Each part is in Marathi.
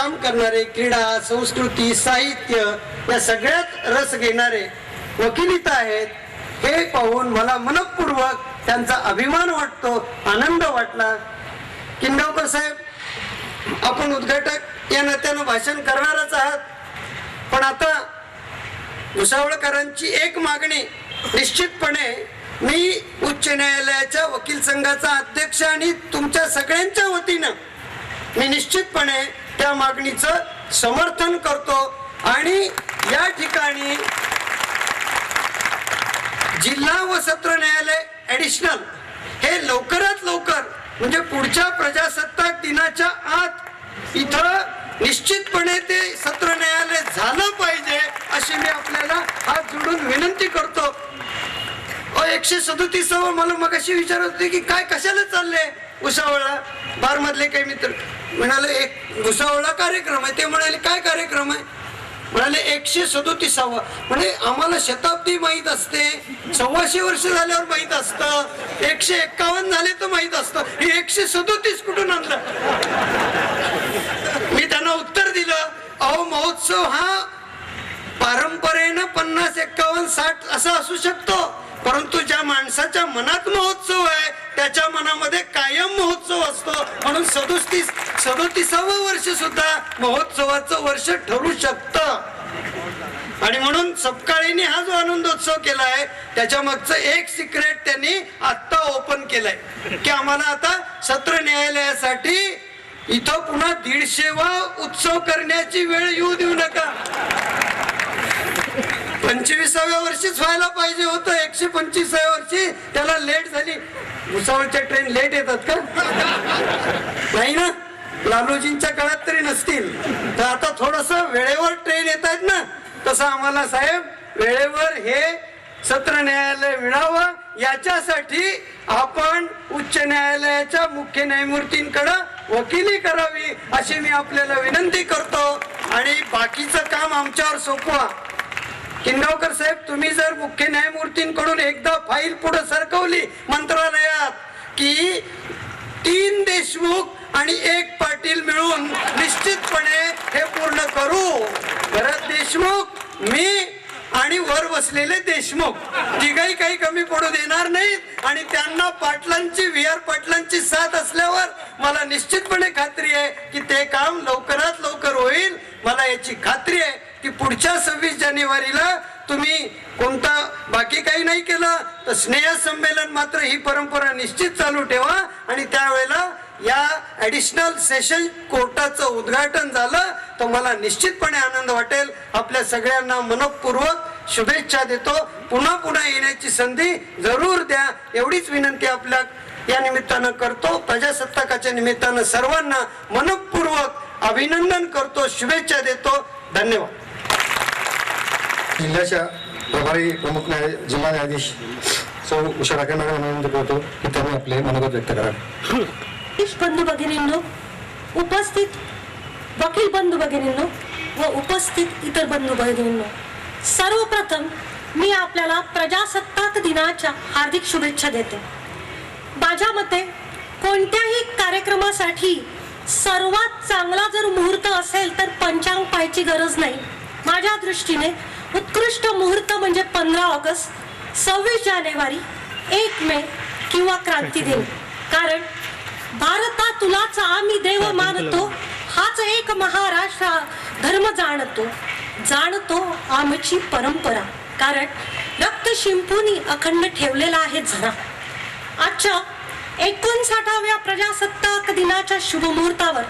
काम करणारे, क्रीडा, संस्कृती, साहित्य या सगळ्यात रस घेणारे वकिलीत आहेत, हे पाहून मला मनपूर्वक त्यांचा अभिमान वाटतो, आनंद वाटला. किनगावकर साहेब, आपण उद्घाटक या नात्यानं भाषण करणारच आहात, पण आता भुसावळकरांची एक मागणी निश्चितपणे मी उच्च न्यायालयाच्या वकील संघाचा अध्यक्ष आणि तुमच्या सगळ्यांच्या वतीनं मी निश्चितपणे त्या मागणीचं समर्थन करतो आणि या ठिकाणी जिल्हा व सत्र न्यायालय ऍडिशनल हे लवकरात लवकर म्हणजे पुढच्या प्रजासत्ताक दिनाच्या आत इथं निश्चितपणे ते सत्र न्यायालय झालं पाहिजे अशी मी आपल्याला हात जोडून विनंती करतो. 137 मला मगाशी विचारत होते की काय कशाला चालले भुसावळला. बार मधले काही मित्र म्हणाले एक भुसावळला कार्यक्रम आहे. ते म्हणाले काय कार्यक्रम आहे. म्हणाले 137 म्हणजे आम्हाला शताब्दी माहित असते, 125 वर्ष झाल्यावर माहित असतं, 151 झाले तर माहित असतं, हे 137 कुठून आणलं. मी त्यांना उत्तर दिलं, अहो महोत्सव हा परंपरेनं 50, 51, 60 असा असू शकतो, परंतु ज्या माणसाच्या मनात महोत्सव आहे त्याच्या मनामध्ये कायम महोत्सव असतो. म्हणून 37वे वर्ष सुद्धा महोत्सवाचं वर्ष ठरू शकतं. आणि म्हणून सपकाळीने हा जो आनंदोत्सव केलाय त्याच्या मागचं एक सिक्रेट त्यांनी आत्ता ओपन केलंय की आम्हाला आता सत्र न्यायालयासाठी इथं पुन्हा 150वा उत्सव करण्याची वेळ येऊ देऊ नका. 25व्या वर्षीच व्हायला पाहिजे होतं, 125व्या वर्षी त्याला लेट झाली. भुसावळच्या ट्रेन लेट येतात का? नाही ना, लालूजींच्या काळात तरी नसतील. तर आता थोडस वेळेवर ट्रेन येत आहेत ना, तसं आम्हाला साहेब वेळेवर हे सत्र न्यायालय मिळावं याच्यासाठी आपण उच्च न्यायालयाच्या मुख्य न्यायमूर्तींकडे वकिली करावी अशी मी आपल्याला विनंती करतो. आणि बाकीचं काम आमच्यावर सोपवा. किनगावकर साहेब, तुम्ही जर मुख्य न्यायमूर्तींकडून एकदा फाईल पुढे सरकवली मंत्रालयात की 3 देशमुख आणि 1 पाटील मिळून निश्चितपणे हे पूर्ण करू. भरत देशमुख, मी आणि वर बसलेले देशमुख तिघही काही कमी पडू देणार नाहीत. आणि त्यांना पाटलांची VR पाटलांची साथ असल्यावर मला निश्चितपणे खात्री आहे की ते काम लवकरात लवकर होईल. मला याची खात्री आहे की पुढच्या 26 जानेवारीला तुम्ही कोणता बाकी काही नाही केलं तर स्नेह संमेलन मात्र ही परंपरा निश्चित चालू ठेवा. आणि त्यावेळेला या ऍडिशनल सेशन कोर्टाचं उद्घाटन झालं तर मला निश्चितपणे आनंद वाटेल. आपल्या सगळ्यांना मनपूर्वक शुभेच्छा देतो. पुन्हा पुन्हा येण्याची संधी जरूर द्या एवढीच विनंती आपल्या या निमित्तानं करतो. प्रजासत्ताकाच्या निमित्तानं सर्वांना मनपूर्वक अभिनंदन करतो, शुभेच्छा देतो. धन्यवाद. जिल्ह्याच्या प्रभारी प्रमुख जिल्हा न्यायाधीश सौ उषा राकेंना विनंती करतो की त्यांनी आपले मनोगत व्यक्त करावे. बंधू भगिनींनो, उपस्थित वकील बंधू भगिनींनो व उपस्थित इतर बंधू भगिनींनो, सर्वप्रथम मी आपल्याला प्रजासत्ताक दिनाच्या हार्दिक शुभेच्छा देते. माझ्या मते कोणत्याही कार्यक्रमासाठी सर्वात चांगला जर मुहूर्त असेल तर पंचांग पाहायची गरज नाही. माझ्या दृष्टीने उत्कृष्ट मुहूर्त म्हणजे 15 ऑगस्ट, 26 जानेवारी, 1 मे किंवा क्रांती दिन. कारण भारता तुलाच आम्ही देव मानतो, हाच एक महाराष्ट्र धर्म जाणतो आमची परंपरा. कारण रक्त शिंपूनी अखंड ठेवलेला आहे झरा. आजच्या 59व्या प्रजासत्ताक दिनाच्या शुभ मुहूर्तावर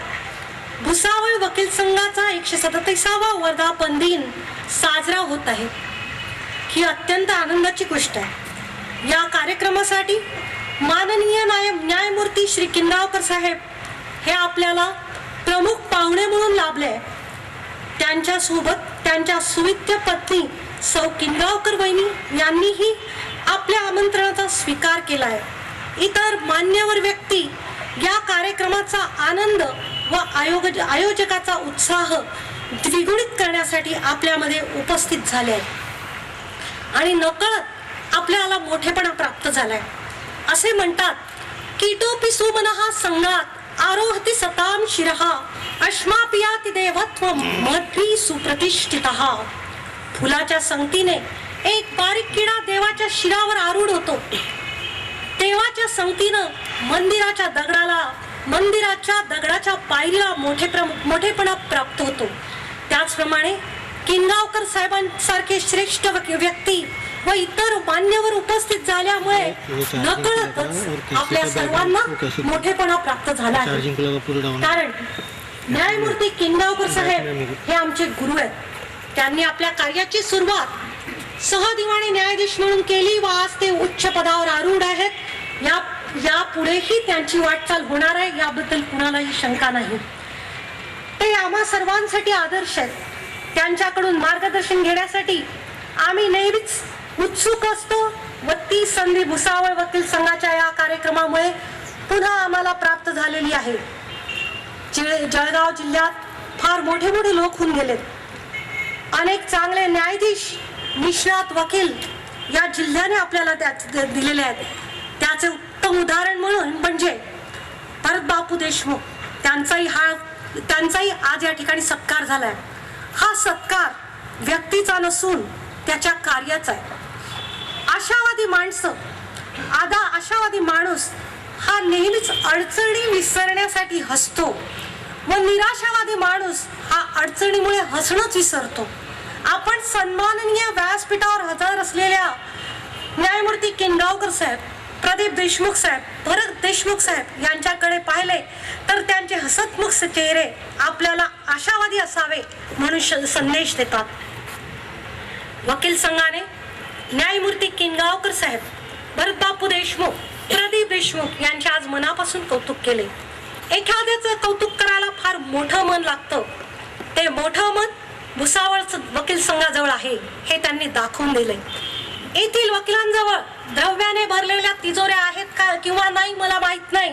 भुसावळ वकील संघाचा 137वा वर्धापन दिन साजरा होत आहे. ही अत्यंत आनंदाची गोष्ट आहे. या कार्यक्रमासाठी माननीय न्यायमूर्ती श्री किनगावकर साहेब हे आपल्याला प्रमुख पाहुणे म्हणून लाभले. त्यांच्यासोबत त्यांच्या सुविद्य पत्नी सौ किनगावकर वहिनी यांनीही आपल्या आमंत्रणाचा स्वीकार केला आहे. इतर मान्यवर व्यक्ती या कार्यक्रमाचा आनंद व आयोजकाचा उत्साह द्विगुणित करण्यासाठी आपल्यामध्ये उपस्थित झाले आहेत आणि नकळत आपल्याला मोठेपणा प्राप्त झालाय. असे म्हणतात की इतोपि सुमनः संघात आरोहति सताम शिरः अश्मापियाति देवत्वम मध्वी सुप्रतिष्ठितः. फुलाच्या संगतीने एक बारीक किडा देवाच्या शिरावर आरूढ होतो. देवाच्या संगतीनं मंदिराच्या दगडाच्या पायरीला मोठेपणा प्राप्त होतो. त्याचप्रमाणे किनगावकर साहेबांसारखे श्रेष्ठ व्यक्ती व इतर मान्यवर उपस्थित झाल्यामुळे नकळतच आपल्या सर्वांना मोठेपणा प्राप्त झाला आहे. कारण न्यायमूर्ती किनगावकर साहेब हे आमचे गुरु आहेत. त्यांनी आपल्या कार्याची सुरुवात सहदिवाणी न्यायाधीश म्हणून केली व आज ते उच्च पदावर आरूढ आहेत. या पुढेही त्यांची वाटचाल होणार आहे याबद्दल कुणालाही शंका नाही. ते आम्हा सर्वांसाठी आदर्श आहेत. त्यांच्याकडून मार्गदर्शन घेण्यासाठी आम्ही नेहमीच उत्सुक असतो व ती संधी भुसावळ वकील संघाच्या या कार्यक्रमामुळे पुन्हा आम्हाला प्राप्त झालेली आहे. जळगाव जिल्ह्यात फार मोठे मोठे लोक होऊन गेलेत. अनेक चांगले न्यायाधीश निष्णात वकील या जिल्ह्याने आपल्याला दिलेले आहेत. त्याचे उत्तम उदाहरण म्हणून म्हणजे भरतबापू देशमुख. त्यांचाही आज या ठिकाणी सत्कार झालाय. हा सत्कार व्यक्तीचा नसून त्याच्या कार्याचा आहे. आशावादी माणूस हा नेहमीच अडचणी विसरण्यासाठी हसतो व निराशावादी माणूस हा अडचणीमुळे हसणंच विसरतो. आपण सन्माननीय व्यासपीठावर हजर असलेल्या न्यायमूर्ती किनगावकर साहेब, प्रदीप देशमुख साहेब, भरत देशमुख साहेब यांच्याकडे पाहिले तर त्यांचे हसतमुख चेहरे आपल्याला आशावादी असावे म्हणून संदेश देतात. वकील संघाने न्यायमूर्ती किनगावकर साहेब, भरतबापू देशमुख, प्रदीप देशमुख यांचे आज मनापासून कौतुक केले. एखाद्याचं कौतुक करायला फार मोठं मन लागतं. ते मोठं मन भुसावळ वकील संघाजवळ आहे हे त्यांनी दाखवून दिले. येथील वकिलांजवळ द्रव्याने भरलेल्या तिजोऱ्या आहेत का किंवा नाही मला माहित नाही,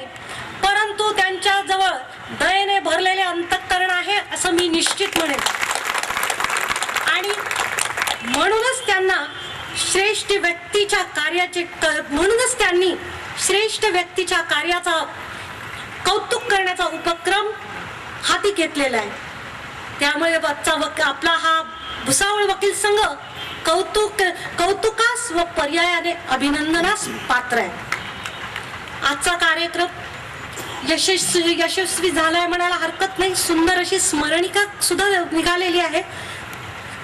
परंतु त्यांच्या जवळ दयेने भरलेले अंतःकरण आहे असं मी निश्चित म्हणेन. आणि म्हणूनच त्यांनी श्रेष्ठ व्यक्तीच्या कार्याचा कौतुक करण्याचा उपक्रम हाती घेतलेला आहे. त्यामुळे आपला हा भुसावळ वकील संघ कौतुकास व पर्यायाने अभिनंदनास पात्र आहे. आजचा कार्यक्रम यशस्वी झालाय म्हणायला हरकत नाही. सुंदर अशी स्मरणिका सुद्धा निघालेली आहे.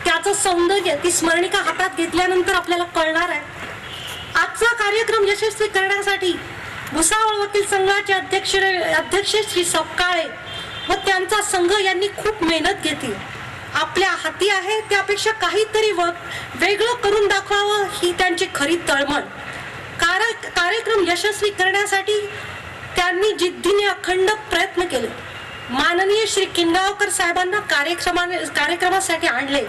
त्याचं सौंदर्य ती स्मरणिका हातात घेतल्यानंतर आपल्याला कळणार आहे. आजचा कार्यक्रम यशस्वी करण्यासाठी भुसावळ वकील संघाचे अध्यक्ष श्री सपकाळे व त्यांचा संघ यांनी खूप मेहनत घेतली. आपल्या हाती आहे त्यापेक्षा काहीतरी वेगळं करून दाखवावं ही त्यांची खरी तळमळ. कार्यक्रम यशस्वी करण्यासाठी त्यांनी जिद्दीने अखंड प्रयत्न केले. माननीय श्री किनगावकर साहेबांना कार्यक्रमासाठी आणले.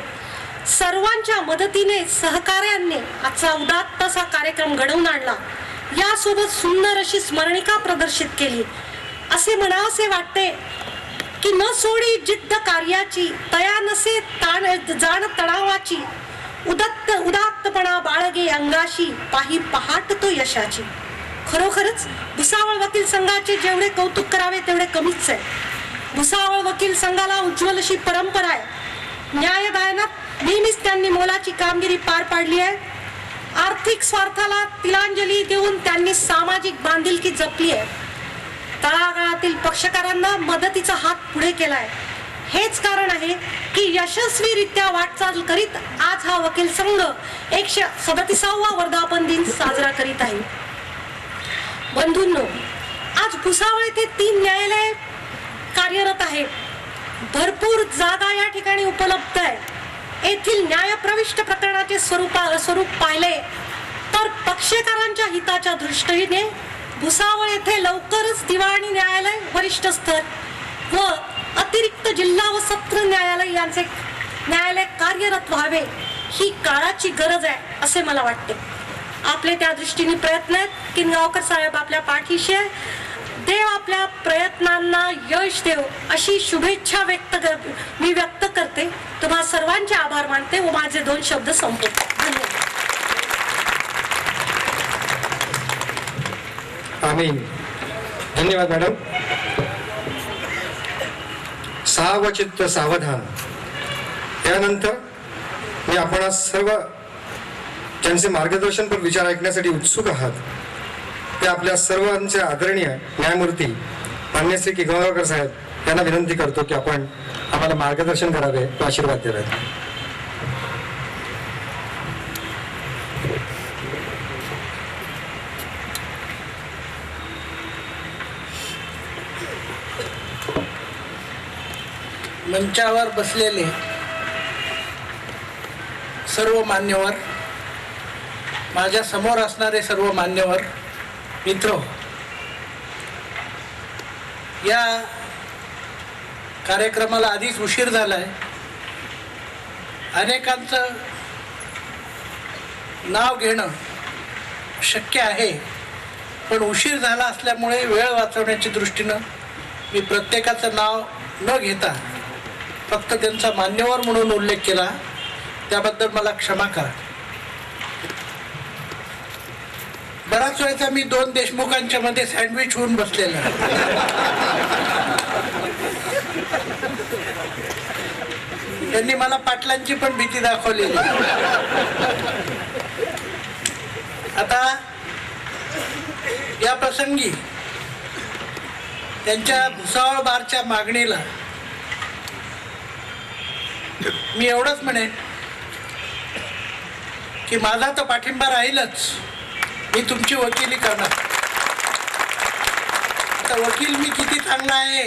सर्वांच्या मदतीने सहकार्याने आजचा उदात्त असा कार्यक्रम घडवून आणला. यासोबत सुंदर अशी स्मरणिका प्रदर्शित केली. असे म्हणावसे वाटते की न सोडी जिद्द कार्याची, तया नसे जाण तणावाची, उदात्तपणा बाळगे अंगाशी, पाही पहाट तो यशाची. खरोखरच भुसावळ वकील संघाचे जेवढे कौतुक करावे तेवढे कमीच आहे. भुसावळ वकील संघाला उज्ज्वल अशी परंपरा आहे. न्यायदानात नेहमीच त्यांनी मोलाची कामगिरी पार पाडली आहे. आर्थिक स्वार्थाला तिलांजली देऊन त्यांनी सामाजिक बांधिलकी जपली आहे. तळागाळातील पक्षकारांना मदतीचा हात पुढे केलाय. हेच कारण आहे की यशस्वीरित्या वाटचाल करीत आज हा वकील संघ 137वा वर्धापन दिन साजरा करीत आहे. बंधूंनो, आज भुसावळ येथे 3 न्यायालय कार्यरत आहे. भरपूर जागा या ठिकाणी उपलब्ध आहे. येथील न्यायप्रविष्ट प्रकरणाचे स्वरूप पाहिले तर पक्षकारांच्या हिताच्या दृष्टीने भुसावळ येथे लवकरच दिवाणी न्यायालय, वरिष्ठ स्तर व अतिरिक्त जिल्हा व सत्र न्यायालय यांचे न्यायालय कार्यरत व्हावे ही काळाची गरज आहे असे मला वाटते. आपले त्या दृष्टीने प्रयत्न आहेत. किनगावकर साहेब आपल्या पाठीशी आहे. देव आपल्या प्रयत्नांना यश देव अशी शुभेच्छा मी व्यक्त करते. तुम्हा सर्वांचे आभार मानते व माझे 2 शब्द संपवते. धन्यवाद. आमीन. धन्यवाद मॅडम. सावचित्त सावधान. यानंतर मी आपण सर्व ज्यांचे मार्गदर्शन पण विचार ऐकण्यासाठी उत्सुक आहात ते आपल्या सर्वांचे आदरणीय न्यायमूर्ती मान्य श्री किगंगावकर साहेब यांना विनंती करतो की आपण आम्हाला मार्गदर्शन करावे व आशीर्वाद द्यावेत. मंचावर बसलेले सर्व मान्यवर, माझ्या समोर असणारे सर्व मान्यवर मित्र, या कार्यक्रमाला आधीच उशीर झालाय. अनेकांचं नाव घेणं शक्य आहे, पण उशीर झाला असल्यामुळे वेळ वाचवण्याच्या दृष्टीनं मी प्रत्येकाचं नाव न घेता फक्त त्यांचा मान्यवर म्हणून उल्लेख केला, त्याबद्दल मला क्षमा करा. बराच वेळेचा मी 2 देशमुखांच्या मध्ये सँडविच होऊन बसलेला. त्यांनी मला पाटलांची पण भीती दाखवलेली. आता या प्रसंगी त्यांच्या भुसावळ बारच्या मागणीला मी एवढंच म्हणेन की माझा तर पाठिंबा राहीलच. मी तुमची वकिली करणार. आता वकील मी किती चांगला आहे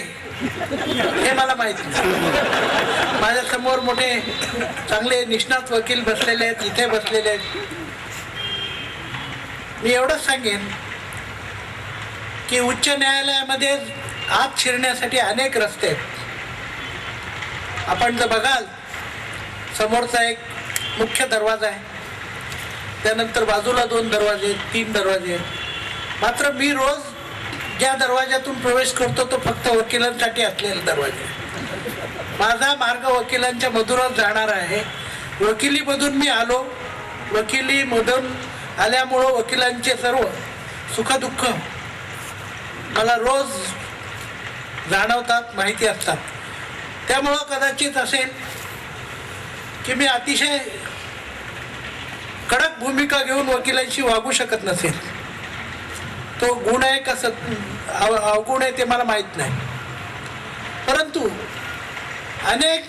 हे मला माहित नाही. माझ्या समोर मोठे चांगले निष्णात वकील बसलेले आहेत, इथे बसलेले आहेत. मी एवढंच सांगेन की उच्च न्यायालयामध्ये आत शिरण्यासाठी अनेक रस्ते आहेत. आपण जर बघाल, समोरचा एक मुख्य दरवाजा आहे, त्यानंतर बाजूला 2 दरवाजे आहेत, 3 दरवाजे आहेत. मात्र मी रोज ज्या दरवाज्यातून प्रवेश करतो तो फक्त वकिलांसाठी असलेला दरवाजा आहे. माझा मार्ग वकिलांच्या मधूनच जाणार आहे. वकिलीमधून मी आलो. वकिलीमधून आल्यामुळं वकिलांचे सर्व सुखदुःख मला रोज जाणवतात, माहिती असतात. त्यामुळं कदाचित असेल की मी अतिशय कडक भूमिका घेऊन वकिलांशी वागू शकत नसेल. तो गुण आहे का अवगुण आहे ते मला माहीत नाही. परंतु अनेक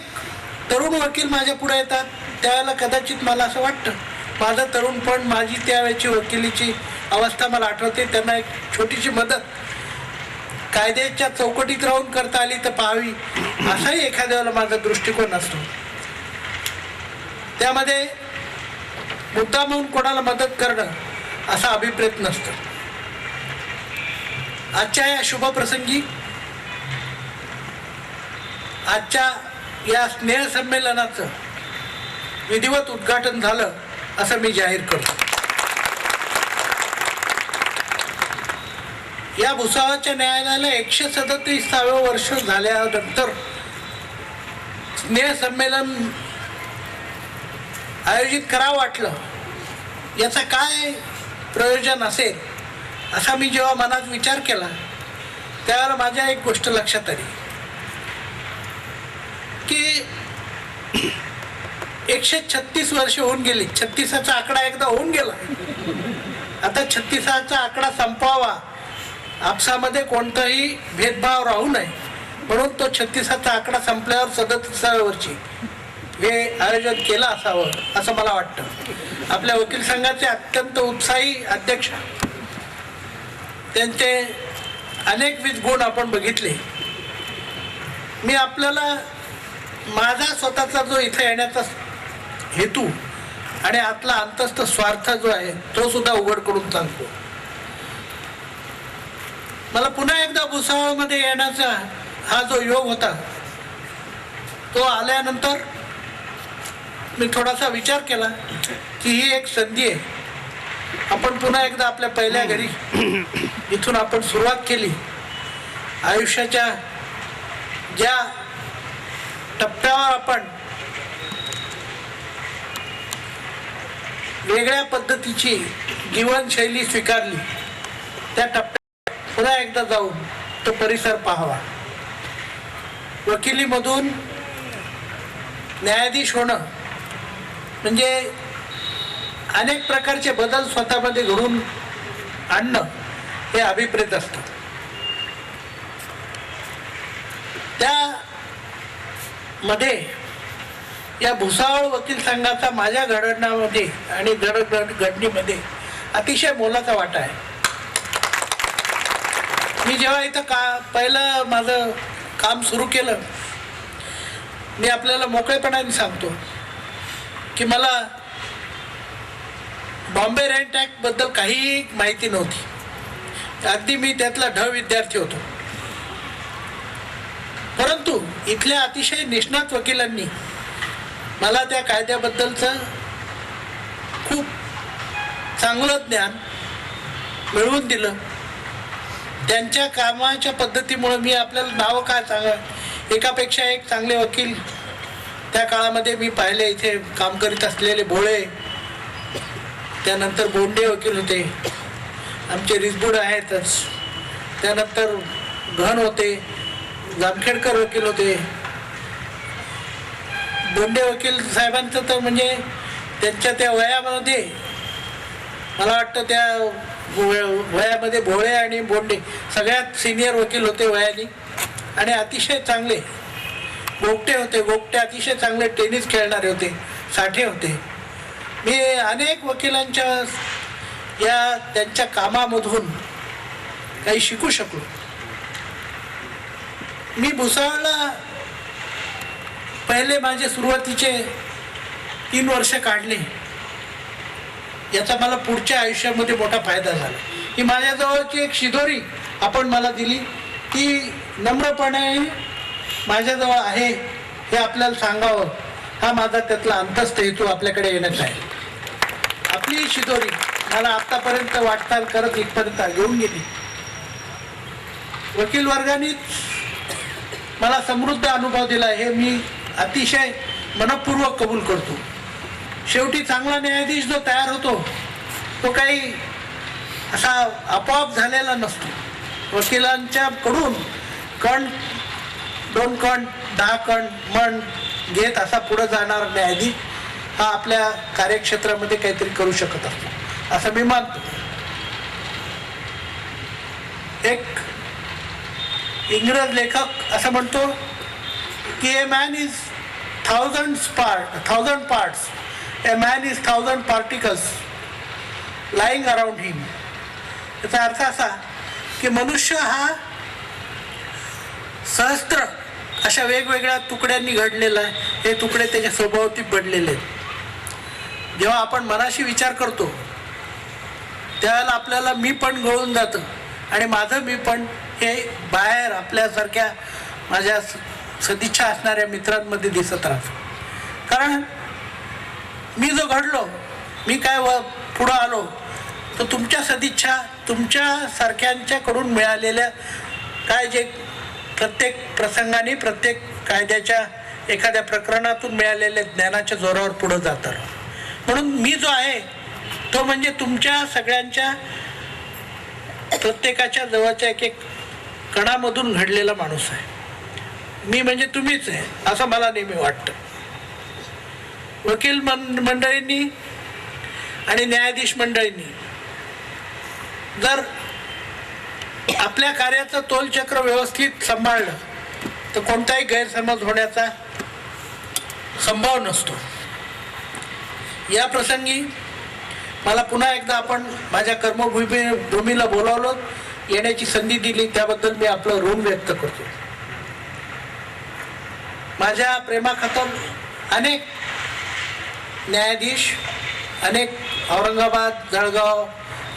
तरुण वकील माझ्या पुढे येतात, त्यावेळेला कदाचित मला असं वाटतं माझं तरुणपण, माझी त्यावेळेची वकिलीची अवस्था मला आठवते. त्यांना एक छोटीशी मदत कायद्याच्या चौकटीत राहून करता आली तर पाहावी, असाही एखाद्या वेळेला माझा दृष्टिकोन असतो. त्यामध्ये मुद्दा म्हणून कोणाला मदत करणं असा अभिप्रेत नसतं. आजच्या या शुभ प्रसंगी, आजच्या या स्नेह संमेलनाचं विधिवत उद्घाटन झालं असं मी जाहीर करतो. या भुसावळच्या न्यायालयाला 137वे वर्ष झाल्यानंतर स्नेह संमेलन आयोजित करावं वाटलं. याचा काय प्रयोजन असेल असा मी जेव्हा मनात विचार केला त्यावेळेला माझ्या एक गोष्ट लक्षात आली की 136 वर्ष होऊन गेली. 36चा आकडा एकदा होऊन गेला. आता 36चा आकडा संपवावा, आपसामध्ये कोणताही भेदभाव राहू नये म्हणून तो 36चा आकडा संपल्यावर 37व्या वर्षी हे आयोजन केलं असावं असं मला वाटतं. आपल्या वकील संघाचे अत्यंत उत्साही अध्यक्ष, त्यांचे अनेकविध गुण आपण बघितले. मी आपल्याला माझा स्वतःचा जो इथे येण्याचा हेतू आणि आतला अंतस्थ स्वार्थ जो आहे तो सुद्धा उघड करून सांगतो. मला पुन्हा एकदा भुसावळमध्ये येण्याचा हा जो योग होता तो आल्यानंतर मी थोडासा विचार केला की ही एक संधी आहे. आपण पुन्हा एकदा आपल्या पहिल्या घरी इथून आपण सुरुवात केली. आयुष्याच्या ज्या टप्प्यावर आपण वेगळ्या पद्धतीची जीवनशैली स्वीकारली त्या टप्प्यात पुन्हा एकदा जाऊन तो परिसर पाहावा. वकिलीमधून न्यायाधीश होणं म्हणजे अनेक प्रकारचे बदल स्वतःमध्ये घडून आणणं हे अभिप्रेत असतं. त्यामध्ये या भुसावळ वकील संघाचा माझ्या घडण्यामध्ये आणि घडणीमध्ये अतिशय मोलाचा वाटा आहे. मी जेव्हा इथं पहिलं माझं काम सुरू केलं, मी आपल्याला मोकळेपणाने सांगतो की मला बॉम्बे रेंट ॲक्ट बद्दल काहीही माहिती नव्हती. अगदी मी त्यातला ढ विद्यार्थी होतो. परंतु इथल्या अतिशय निष्णात वकिलांनी मला त्या कायद्याबद्दलचं खूप चांगलं ज्ञान मिळवून दिलं. त्यांच्या कामाच्या पद्धतीमुळे मी आपल्याला नावं काय सांगा, एकापेक्षा एक चांगले वकील त्या काळामध्ये मी पाहिले. इथे काम करीत असलेले भोळे, त्यानंतर बोंडे वकील होते, आमचे रिसबूड आहेतच, त्यानंतर घन होते, जामखेडकर वकील होते. बोंडे वकील साहेबांचं तर म्हणजे त्यांच्या त्या वयामध्ये मला वाटतं त्या वयामध्ये भोळे आणि बोंडे सगळ्यात सिनियर वकील होते वयाने आणि अतिशय चांगले. गोगटे होते, गोगटे अतिशय चांगले टेनिस खेळणारे होते, साठे होते. मी अनेक वकिलांच्या या त्यांच्या कामामधून काही शिकू शकलो. मी भुसावळला पहिले माझे सुरुवातीचे 3 वर्ष काढले. याचा मला पुढच्या आयुष्यामध्ये मोठा फायदा झाला. ही माझ्याजवळची एक शिदोरी आपण मला दिली, ती नम्रपणे माझ्याजवळ आहे हे आपल्याला सांगावं, हा माझा त्यातला अंतस्थ हेतू आपल्याकडे येण्याचा आहे. आपली शिदोरी मला आत्तापर्यंत वाटचाल करत इथपर्यंत घेऊन गेली. वकील वर्गानेच मला समृद्ध अनुभव दिला हे मी अतिशय मनपूर्वक कबूल करतो. शेवटी चांगला न्यायाधीश जो तयार होतो तो काही असा आपोआप झालेला नसतो. वकिलांच्या कडून कण 2 कण 10 कण मन घेत असा पुढे जाणारा न्यायाधीश हा आपल्या कार्यक्षेत्रामध्ये काहीतरी करू शकत असतो असं मी मानतो. एक इंग्रज लेखक असं म्हणतो की a man is 1000 parts, a man is 1000 particles lying around him. याचा अर्थ असा की मनुष्य हा सहस्त्र अशा वेगवेगळ्या तुकड्यांनी घडलेला आहे. हे तुकडे त्याच्या स्वभावती पडलेले आहेत. जेव्हा आपण मनाशी विचार करतो त्यावेळेला आपल्याला मी पण गळून जातं आणि माझं मी पण हे बाहेर आपल्यासारख्या माझ्या सदिच्छा असणाऱ्या मित्रांमध्ये दिसत राहतं. कारण मी जो घडलो, मी काय पुढं आलो, तर तुमच्या सदिच्छा तुमच्यासारख्यांच्याकडून मिळालेल्या काय जे प्रत्येक प्रसंगाने प्रत्येक कायद्याच्या एखाद्या प्रकरणातून मिळालेल्या ज्ञानाच्या जोरावर पुढं जातं. म्हणून मी जो आहे तो म्हणजे तुमच्या सगळ्यांच्या प्रत्येकाच्या जवळच्या एक कणामधून घडलेला माणूस आहे. मी म्हणजे तुम्हीच आहे असं मला नेहमी वाटतं. वकील मंडळींनी आणि न्यायाधीश मंडळींनी जर आपल्या कार्याचं तोलचक्र व्यवस्थित सांभाळलं तर कोणताही गैरसमज होण्याचा संभव नसतो. या प्रसंगी मला पुन्हा एकदा आपण माझ्या कर्मभूमीला बोलावलं, येण्याची संधी दिली, त्याबद्दल मी आपलं ऋण व्यक्त करतो. माझ्या प्रेमाखातर अनेक न्यायाधीश, अनेक औरंगाबाद, जळगाव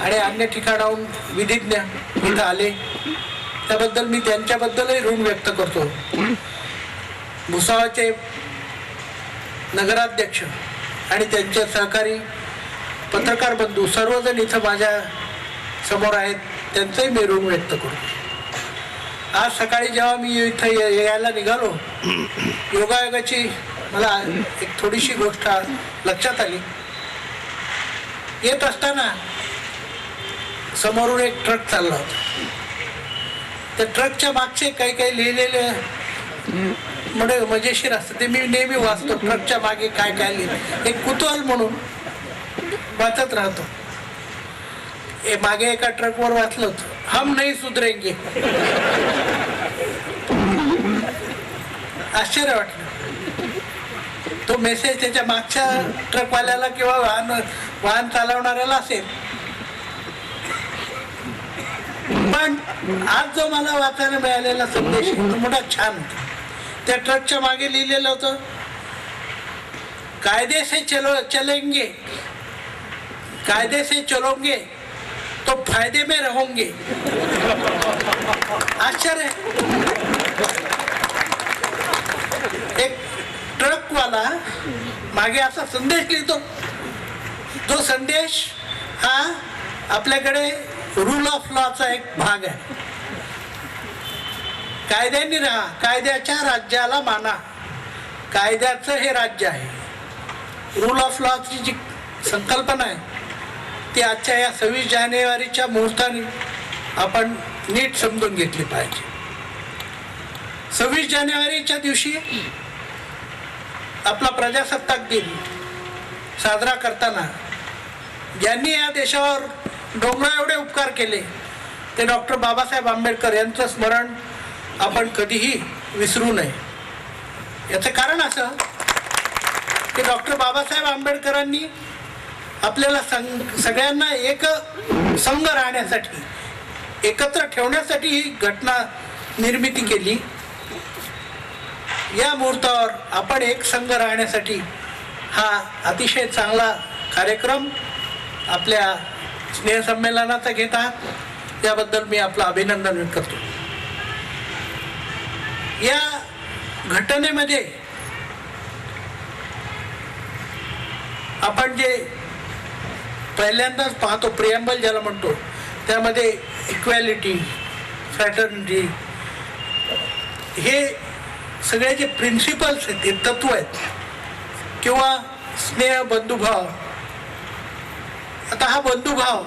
आणि अन्य ठिकाणाहून विधिज्ञ इथं आले, त्याबद्दल मी त्यांच्याबद्दलही ऋण व्यक्त करतो. भुसावळचे नगराध्यक्ष आणि त्यांचे सहकारी पत्रकार बंधू सर्वजण इथं माझ्या समोर आहेत, त्यांचंही मी ऋण व्यक्त करतो. आज सकाळी जेव्हा मी इथं यायला निघालो, योगायोगाची मला एक थोडीशी गोष्ट लक्षात आली. येत असताना समोरून एक ट्रक चालला होता. त्या ट्रकच्या मागचे काही लिहिलेले म्हणजे मजेशीर असतं ते मी नेहमी वाचतो. ट्रकच्या मागे काय काय लिहिलं एक कुतूहल म्हणून वाचत राहतो. मागे एका ट्रकवर वाचलं होतं, हम नाही सुधरेंगे. आश्चर्य वाटलं. तो मेसेज त्याच्या मागच्या ट्रकवाल्याला किंवा वाहन चालवणाऱ्याला असेल, पण आज जो मला वाचायला मिळालेला संदेश तो मोठा छान होता. त्या ट्रकच्या मागे लिहिलेलं होतं, कायदे से चलेंगे, कायदे से चलोगे तो फायदे में रहोगे. आश्चर्य. एक ट्रकवाला मागे असा संदेश लिहितो, जो संदेश हा आपल्याकडे रूल ऑफ लॉचा एक भाग आहे. कायद्याने राहा, कायद्याच्या राज्याला माना, कायद्याचं हे राज्य आहे. रूल ऑफ लॉची जी संकल्पना आहे ती आजच्या या 26 जानेवारीच्या मुहूर्ताने आपण नीट समजून घेतली पाहिजे. 26 जानेवारीच्या दिवशी आपला प्रजासत्ताक दिन साजरा करताना ज्यांनी या देशावर डोंगरा एवढे उपकार केले ते डॉक्टर बाबासाहेब आंबेडकर यांचं स्मरण आपण कधीही विसरू नये. याचं कारण असं की डॉक्टर बाबासाहेब आंबेडकरांनी आपल्याला सगळ्यांना एक संघ राहण्यासाठी, एकत्र ठेवण्यासाठी ही घटना निर्मिती केली. या मुहूर्तावर आपण एक संघ राहण्यासाठी हा अतिशय चांगला कार्यक्रम आपल्या स्नेहसंमेलनाचा घेत आहात, याबद्दल मी आपलं अभिनंदन करतो. या घटनेमध्ये आपण जे पहिल्यांदाच पाहतो, प्रिएम्बल ज्याला म्हणतो, त्यामध्ये इक्वॅलिटी, फ्रॅटर्निटी, हे सगळे जे प्रिन्सिपल्स आहेत, हे तत्व आहेत, किंवा स्नेह, बंधुभाव. आता हा बंधुभाव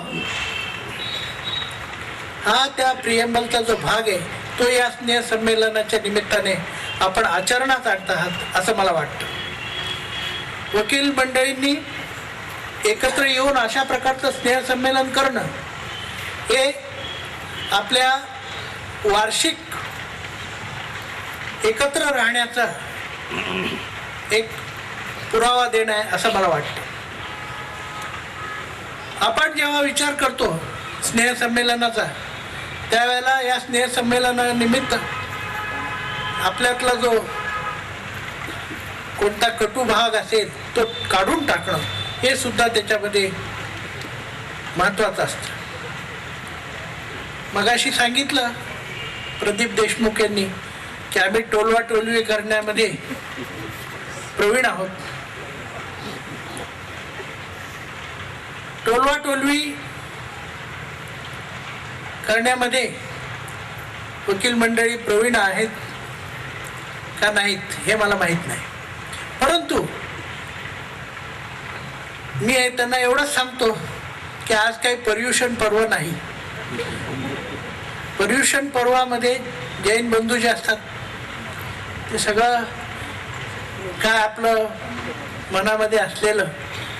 हा त्या प्रिएम्बलचा जो भाग आहे तो या स्नेह संमेलनाच्या निमित्ताने आपण आचरणात आणत आहात असं मला वाटतं. वकील मंडळींनी एकत्र येऊन अशा प्रकारचं स्नेह संमेलन करणं हे आपल्या वार्षिक एकत्र राहण्याचा एक पुरावा देणं आहे असं मला वाटतं. आपण जेव्हा विचार करतो स्नेह संमेलनाचा, त्यावेळेला या स्नेह संमेलनानिमित्त आपल्यातला जो कोणता कटू भाग असेल तो काढून टाकणं हे सुद्धा त्याच्यामध्ये महत्त्वाचं असतं. मगाशी सांगितलं प्रदीप देशमुख यांनी की आम्ही टोलवा टोलवी करण्यामध्ये प्रवीण आहोत. टोलवा टोलवी करण्यामध्ये वकील मंडळी प्रवीण आहेत का नाहीत हे मला माहीत नाही, परंतु मी त्यांना एवढंच सांगतो की आज काही पर्युषण पर्व नाही. पर्युषण पर्वामध्ये जैन बंधू जे असतात ते सगळं काय आपलं मनामध्ये असलेलं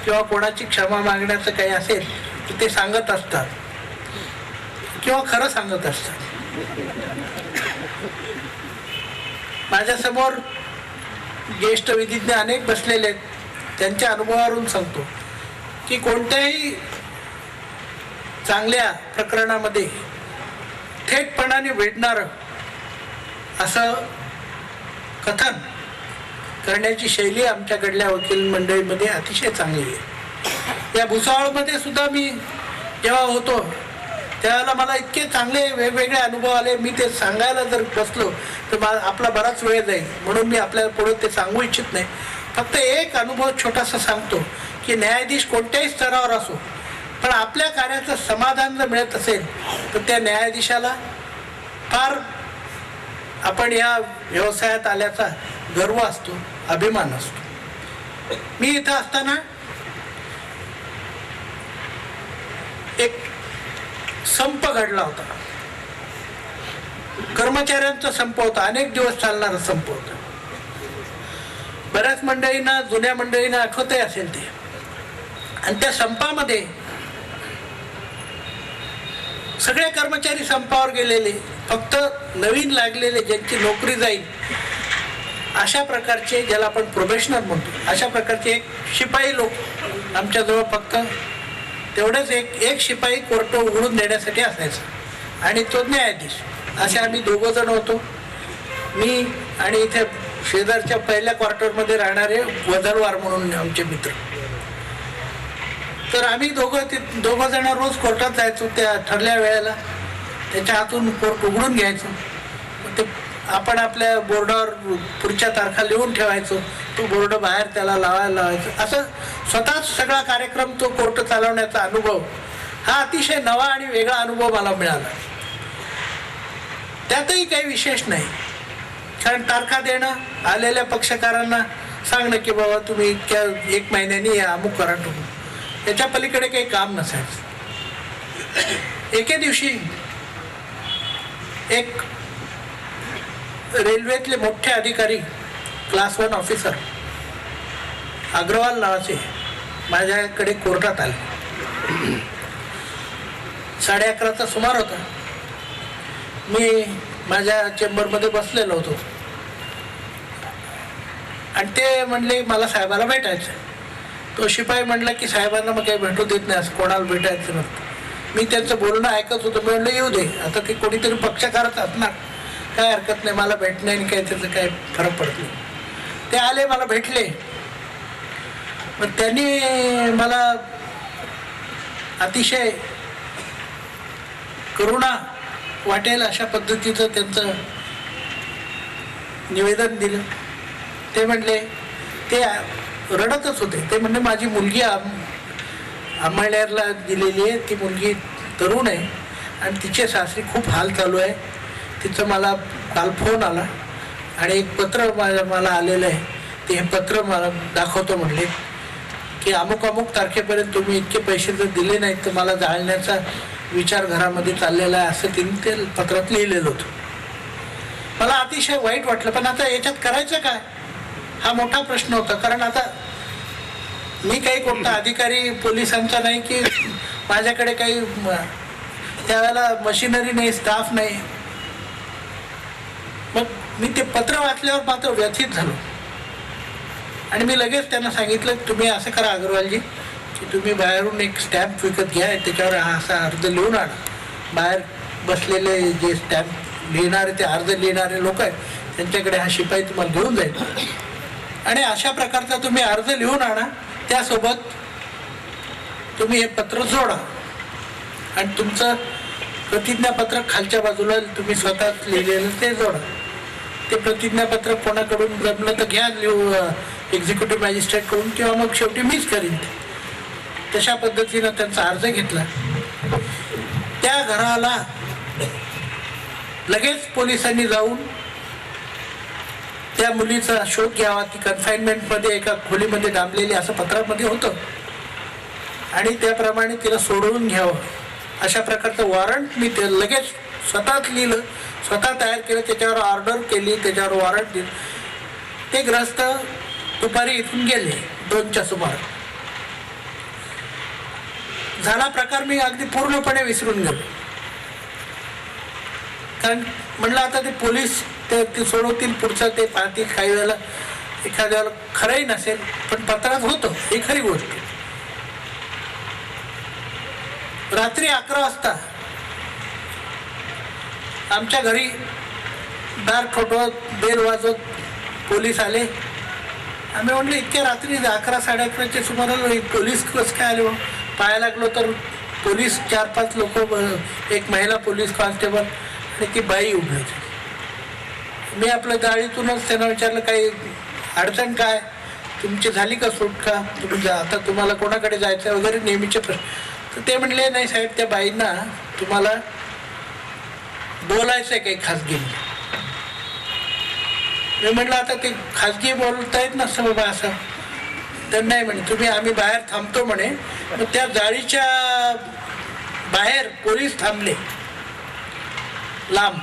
किंवा कोणाची क्षमा मागण्याचं काही असेल तर ते सांगत असतात किंवा खरं सांगत असतात. माझ्यासमोर ज्येष्ठ विधिज्ञ अनेक बसलेले आहेत, त्यांच्या अनुभवावरून सांगतो की कोणत्याही चांगल्या प्रकरणामध्ये थेटपणाने भेटणारं असं कथन करण्याची शैली आमच्याकडल्या वकील मंडळीमध्ये अतिशय चांगली आहे. या भुसावळमध्ये सुद्धा मी जेव्हा होतो त्यावेळेला मला इतके चांगले वेगवेगळे अनुभव आले, मी ते सांगायला जर बसलो तर आपला बराच वेळ जाईल, म्हणून मी आपल्याला पुढे ते सांगू इच्छित नाही. फक्त एक अनुभव छोटासा सांगतो की न्यायाधीश कोणत्याही स्तरावर असो, पण आपल्या कार्याचं समाधान जर मिळत असेल तर त्या न्यायाधीशाला फार आपण या व्यवसायात आल्याचा गर्व असतो, अभिमान असतो. मी इथं असताना एक संप घडला होता. कर्मचाऱ्यांचा संप होता, अनेक दिवस चालणारा संप होता. बऱ्याच मंडळींना, जुन्या मंडळींना आठवतही असेल ते. आणि त्या संपामध्ये सगळे कर्मचारी संपावर गेलेले, फक्त नवीन लागलेले, ज्यांची नोकरी जाईल अशा प्रकारचे, ज्याला आपण प्रोबेशनर म्हणतो, अशा प्रकारचे एक शिपाई लोक आमच्याजवळ फक्त तेवढंच एक शिपाई कोर्ट उघडून देण्यासाठी असायचा आणि तो न्यायाधीश. असे आम्ही 2 जण होतो. मी आणि इथे शेजारच्या पहिल्या क्वार्टरमध्ये राहणारे वदलवार म्हणून आमचे मित्र. तर आम्ही दोघं जण रोज कोर्टात जायचो त्या ठरल्या वेळेला. त्याच्या हातून कोर्ट उघडून घ्यायचो. ते आपण आपल्या बोर्डावर पुढच्या तारखा लिहून ठेवायचो. तो बोर्ड बाहेर त्याला लावायचं. असं स्वतःच सगळा कार्यक्रम, तो कोर्ट चालवण्याचा अनुभव हा अतिशय नवा आणि वेगळा अनुभव मला मिळाला. त्यातही काही विशेष नाही, कारण तारखा देणं, आलेल्या पक्षकारांना सांगणं की बाबा तुम्ही इतक्या 1 महिन्यानी अमुक करा तुम्ही, याच्या पलीकडे काही काम नसायचं. एके दिवशी एक रेल्वेतले मोठे अधिकारी, क्लास 1 ऑफिसर अग्रवाल नावाचे माझ्याकडे कोर्टात आले. 11:30चा सुमार होता. मी माझ्या चेंबरमध्ये बसलेलो होतो आणि ते म्हणले मला साहेबाला भेटायचं. तो शिपाई म्हणला की साहेबांना मग काही भेटू देत नाही, असं कोणाला भेटायचं नसतं. मी त्यांचं बोलणं ऐकत होतो. मी म्हणलं येऊ दे, आता ते कोणीतरी पक्षकारच असणार, काय हरकत नाही, मला भेटणे आणि काय त्याचं काय फरक पडत नाही. ते आले, मला भेटले. मग त्यांनी मला अतिशय करुणा वाटेल अशा पद्धतीचं त्यांचं निवेदन दिलं. ते म्हणले, ते रडतच होते. ते म्हणले माझी मुलगी अंमळनेरला दिलेली आहे, ती मुलगी तरुण आहे आणि तिचे सासरी खूप हाल चालू आहे. तिचं मला काल फोन आला आणि एक पत्र मला आलेलं आहे. ते हे पत्र मला दाखवतो. म्हणले की अमुक अमुक तारखेपर्यंत तुम्ही इतके पैसे जर दिले नाहीत तर मला जाळण्याचा विचार घरामध्ये चाललेला आहे, असं तिने ते पत्रात लिहिलेलं होतं. मला अतिशय वाईट वाटलं. पण आता याच्यात करायचं काय हा मोठा प्रश्न होता. कारण आता मी काही कोणता अधिकारी पोलिसांचा नाही की माझ्याकडे काही त्यावेळेला मशिनरी नाही, स्टाफ नाही. मग मी ते पत्र वाचल्यावर मात्र व्यथित झालो आणि मी लगेच त्यांना सांगितलं तुम्ही असं करा अग्रवालजी की तुम्ही बाहेरून एक स्टॅम्प विकत घ्या, त्याच्यावर हा असा अर्ज लिहून आणा. बाहेर बसलेले जे स्टॅम्प लिहिणारे, ते अर्ज लिहिणारे लोक आहेत, त्यांच्याकडे हा शिपाई तुम्हाला घेऊन जाईल आणि अशा प्रकारचा तुम्ही अर्ज लिहून आणा. त्यासोबत तुम्ही हे पत्र जोडा आणि तुमचं प्रतिज्ञापत्र खालच्या बाजूला तुम्ही स्वतःच लिहिलेलं ते जोडा. ते प्रतिज्ञापत्र कोणाकडून जमलं तर घ्या लिहू, एक्झिक्युटिव्ह मॅजिस्ट्रेटकडून, किंवा मग शेवटी मीच करीन. तशा पद्धतीनं त्यांचा अर्ज घेतला. त्या घराला लगेच पोलिसांनी जाऊन त्या मुलीचा शोध घ्यावा. ती कन्फाइनमेंटमध्ये एका खोलीमध्ये डांबलेली असं पत्रामध्ये होतं आणि त्याप्रमाणे तिला सोडवून घ्यावं अशा प्रकारचं वॉरंट मी ते लगेच स्वतःच लिहिलं, स्वतः तयार केलं, त्याच्यावर ऑर्डर केली, त्याच्यावर वॉरंट दिलं. ते ग्रस्त दुपारी इथून गेले 2च्या सुमारास. झाला प्रकार मी अगदी पूर्णपणे विसरून गेलो. कारण म्हणलं आता ते पोलीस ते सोडवतील, पुढचं ते पाहतील. काही वेळेला एखाद्या वेळेला खरंही नसेल पण पत्रात होतं, ही खरी गोष्ट. रात्री 11 वाजता आमच्या घरी दार ठोठवत, बेल वाजवत पोलीस आले. आम्ही म्हटलं इतक्या रात्री 11, 11:30च्या सुमाराला पोलीस कसं काय आले? पाहायला लागलो तर पोलीस 4-5 लोक, एक महिला पोलीस कॉन्स्टेबल आणि ती बाई उभी होती. मी आपल्या गाडीतूनच त्यांना विचारलं काही अडचण काय, तुमची झाली का सुटका, तुम्ही आता तुम्हाला कोणाकडे जायचं वगैरे नेहमीचे प्रश्न. तर ते म्हणले नाही साहेब, त्या बाईंना तुम्हाला बोलायचं आहे काही खाजगी. मी म्हटलं आता ते खाजगी बोलता येत नसतं बाबा असं. तर नाही म्हणे तुम्ही, आम्ही बाहेर थांबतो म्हणे. मग त्या जाळीच्या बाहेर पोलीस थांबले लांब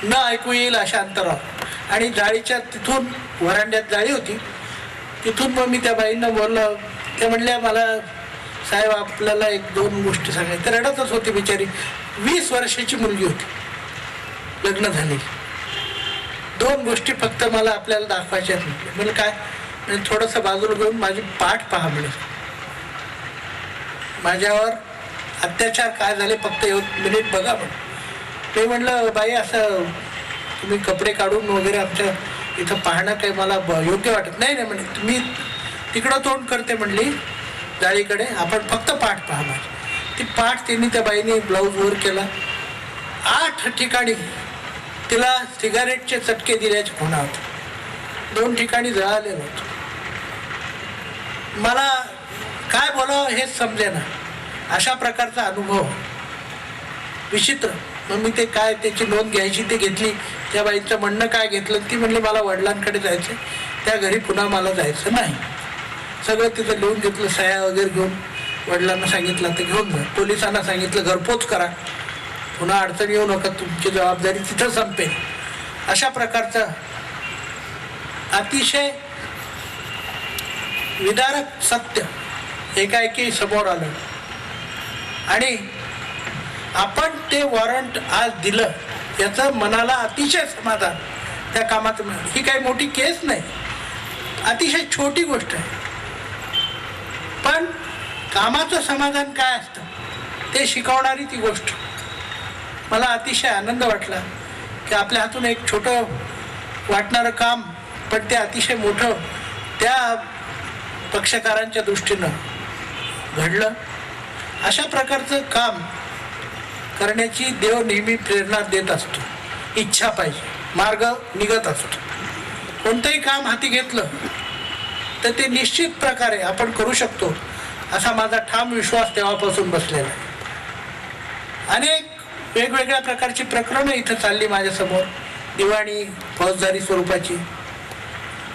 न ऐकू येईल अशा अंतरावर. आणि जाळीच्या तिथून वरांड्यात जाळी होती, तिथून मग मी त्या बाईंना बोललो. त्या म्हणल्या मला साहेब आपल्याला एक दोन गोष्टी सांगायच्या. ते रडतच होती बिचारी. 20 वर्षाची मुलगी होती, लग्न झाले. 2 गोष्टी फक्त मला आपल्याला दाखवायच्या आहेत. म्हणजे काय, म्हणजे थोडंसं बाजूला घेऊन माझी पाठ पहा म्हणजे माझ्यावर अत्याचार काय झाले फक्त 1 मिनिट बघा. पण ते म्हणलं बाई असं तुम्ही कपडे काढून वगैरे आमच्या इथं पाहणं काही मला योग्य वाटत नाही. नाही म्हणजे मी तिकडं तोंड करते म्हणली जाळीकडे, आपण फक्त पाठ पहा माझी. ती पाठ त्यांनी त्या बाईने ब्लाऊज वर केला. 8 ठिकाणी तिला सिगारेटचे चटके दिल्याचे खुणा होते. 2 ठिकाणी जळालेलं होतं. मला काय बोलावं हेच समजेना. अशा प्रकारचा अनुभव विचित्र. मग मी ते काय त्याची नोंद घ्यायची ते घेतली. त्या बाईचं म्हणणं काय घेतलं, ती म्हणली मला वडिलांकडे जायचं, त्या घरी पुन्हा मला जायचं नाही. सगळं तिथं लिहून घेतलं, सह्या वगैरे घेऊन वडिलांना सांगितलं तर घेऊन जा. पोलिसांना सांगितलं घरपोच करा, पुन्हा अडचण येऊ नका, तुमची जबाबदारी तिथं संपेल. अशा प्रकारचं अतिशय विदारक सत्य एकाएकी समोर आलं. आणि आपण ते वॉरंट आज दिलं याचं मनाला अतिशय समाधान त्या कामात मिळालं. ही काही मोठी केस नाही, अतिशय छोटी गोष्ट आहे. पण कामाचं समाधान काय असतं ते शिकवणारी ती गोष्ट. मला अतिशय आनंद वाटला की आपल्या हातून एक छोटं वाटणारं काम पण ते अतिशय मोठं त्या पक्षकारांच्या दृष्टीनं घडलं. अशा प्रकारचं काम करण्याची देव नेहमी प्रेरणा देत असतो. इच्छा पाहिजे, मार्ग निघत असतो. कोणतंही काम हाती घेतलं तर ते निश्चित प्रकारे आपण करू शकतो असा माझा ठाम विश्वास तेव्हापासून बसलेला आहे. अनेक वेगवेगळ्या प्रकारची प्रकरणं इथं चालली माझ्यासमोर, दिवाणी फौजदारी स्वरूपाची.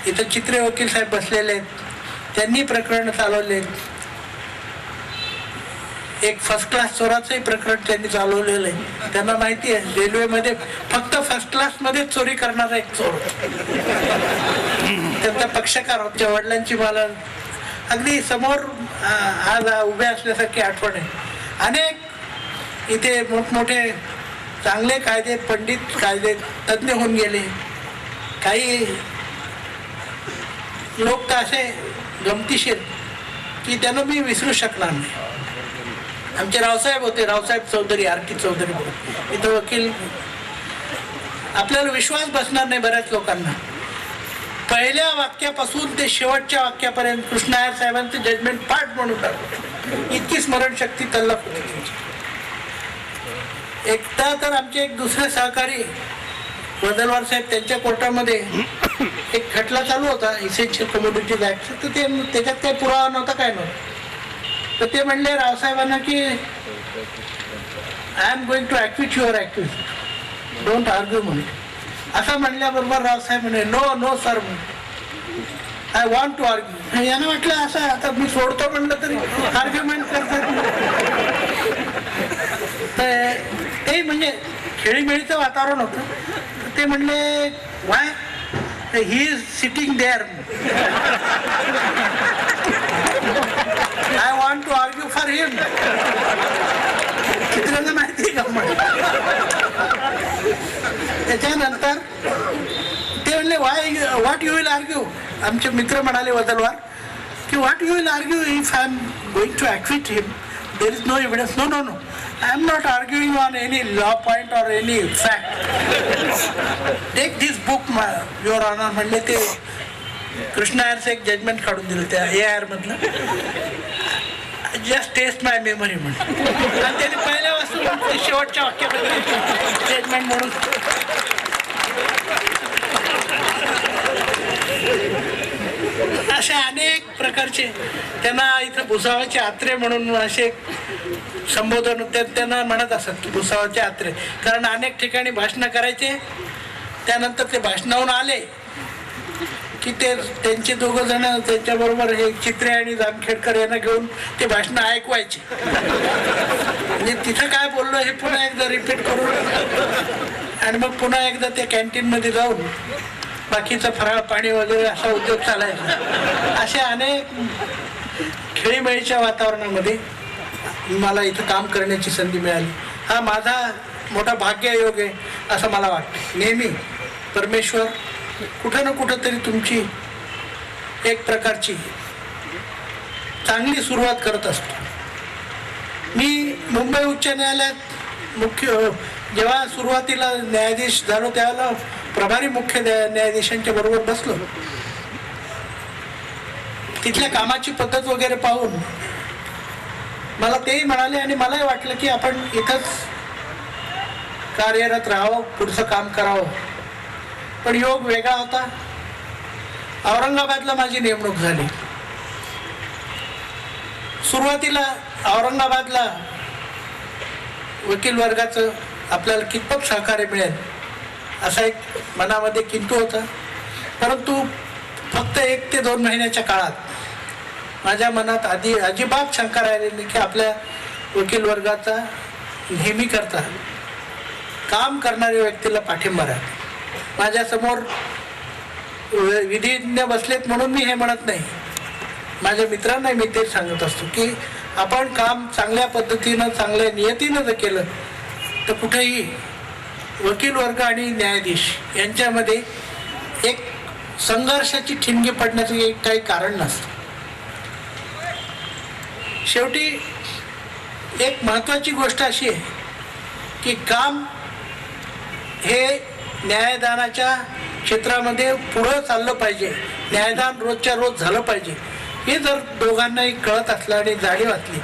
इथं चित्रे वकील साहेब बसलेले आहेत, त्यांनी प्रकरणं चालवले आहेत. एक फर्स्ट क्लास चोराचंही प्रकरण त्यांनी चालवलेलं आहे. त्यांना माहिती आहे रेल्वेमध्ये फक्त फर्स्ट क्लासमध्ये चोरी करणारा एक चोर. त्यांचा पक्षकार आमच्या वडिलांची मला अगदी समोर आज उभे असल्यासारखी आठवण आहे. अनेक इथे मोठमोठे चांगले कायदे पंडित, कायदे तज्ज्ञ होऊन गेले. काही लोक तर असे गमतीशीर की त्यांना मी विसरू शकणार नाही. आमचे रावसाहेब होते, रावसाहेब चौधरी, आर.टी. चौधरी म्हणून. इथं वकील. आपल्याला विश्वास बसणार नाही बऱ्याच लोकांना. पहिल्या वाक्यापासून ते शेवटच्या वाक्यापर्यंत कृष्णायर साहेबांचं जजमेंट पाठ म्हणून टाकलं. इतकी स्मरणशक्ती तल्लख होती त्यांची. एकदा तर आमचे एक दुसरे सहकारी वदलवार साहेब, त्यांच्या कोर्टामध्ये एक खटला चालू होता इसेन्शियल कमोडिटीज ऍक्ट. तर ते त्याच्यात काही पुरावा नव्हता, काय नव्हतं. तर ते म्हणले रावसाहेबांना की I am going to acquit your activist, don't argue म्हणून. असं म्हणल्याबरोबर रावसाहेब म्हणे no no sir, I want to argue. यानं म्हटलं असं आता मी सोडतो म्हणलं तरी आर्ग्युमेंट करतात. तर ते म्हणजे खेळीमेळीचं वातावरण होतं. ते म्हणले why he is sitting there, I want to argue for him. चित्रांना माहिती का मग. त्याच्यानंतर ते म्हणले why what you will argue. आमचे मित्र म्हणाले वदलवार की what you will argue if I am going to acquit him, there is no evidence. No no no, I am not arguing on any law point or any fact. Take this book, your honor. म्हणले ते कृष्णायरचं एक जजमेंट काढून दिलं त्या AIR मधलं. जस्ट टेस्ट माय मेमरी म्हणून. आणि त्याने पहिल्या वाजता शेवटच्या वाक्यामध्ये जजमेंट म्हणून. असे अनेक प्रकारचे त्यांना इथं भुसावळचे आत्रे म्हणून असे संबोधन त्यांना म्हणत असत, भुसावळचे आत्रे. कारण अनेक ठिकाणी भाषणं करायचे. त्यानंतर ते भाषणाहून आले की ते त्यांचे दोघं जण त्यांच्याबरोबर हे चित्रे आणि जामखेडकर यांना घेऊन ते भाषणं ऐकवायचे. म्हणजे तिथं काय बोललो हे पुन्हा एकदा रिपीट करून आणि मग पुन्हा एकदा त्या कॅन्टीनमध्ये जाऊन बाकीचं फराळ पाणी वगैरे असा उद्योग चालायचा. अशा अनेक खेळीमेळीच्या वातावरणामध्ये मला इथं काम करण्याची संधी मिळाली. हा माझा मोठा भाग्ययोग आहे असं मला वाटतं. नेहमी परमेश्वर कुठं ना कुठं तरी तुमची एक प्रकारची चांगली सुरुवात करत असतो. मी मुंबई उच्च न्यायालयात जेव्हा सुरुवातीला न्यायाधीश झालो त्यावेळेला प्रभारी मुख्य न्यायाधीशांच्या बरोबर बसलो. तिथल्या कामाची पद्धत वगैरे पाहून मला तेही म्हणाले आणि मलाही वाटलं की आपण इथंच कार्यरत राहावं, पुढचं काम करावं. पण योग वेगळा होता. औरंगाबादला माझी नेमणूक झाली. सुरुवातीला औरंगाबादला वकील वर्गाचं आपल्याला कितपत सहकार्य मिळेल असा एक मनामध्ये किंतु होता. परंतु फक्त 1 ते 2 महिन्याच्या काळात माझ्या मनात अजिबात शंका राहिली नाही की आपल्या वकील वर्गाचा नेहमी करता काम करणाऱ्या व्यक्तीला पाठिंबा राहील. माझ्यासमोर विधिज्ञ बसलेत म्हणून मी हे म्हणत नाही. माझ्या मित्रांना मी तेच सांगत असतो की आपण काम चांगल्या पद्धतीनं चांगल्या नियतीनं जर केलं तर कुठेही वकील वर्ग आणि न्यायाधीश यांच्यामध्ये एक संघर्षाची ठिणगी पडण्याचं काही कारण नसतं. शेवटी एक महत्त्वाची गोष्ट अशी आहे की काम हे न्यायदानाच्या क्षेत्रामध्ये पुढं चाललं पाहिजे, न्यायदान रोजच्या रोज झालं पाहिजे. हे जर दोघांनाही कळत असलं आणि जाणीव असली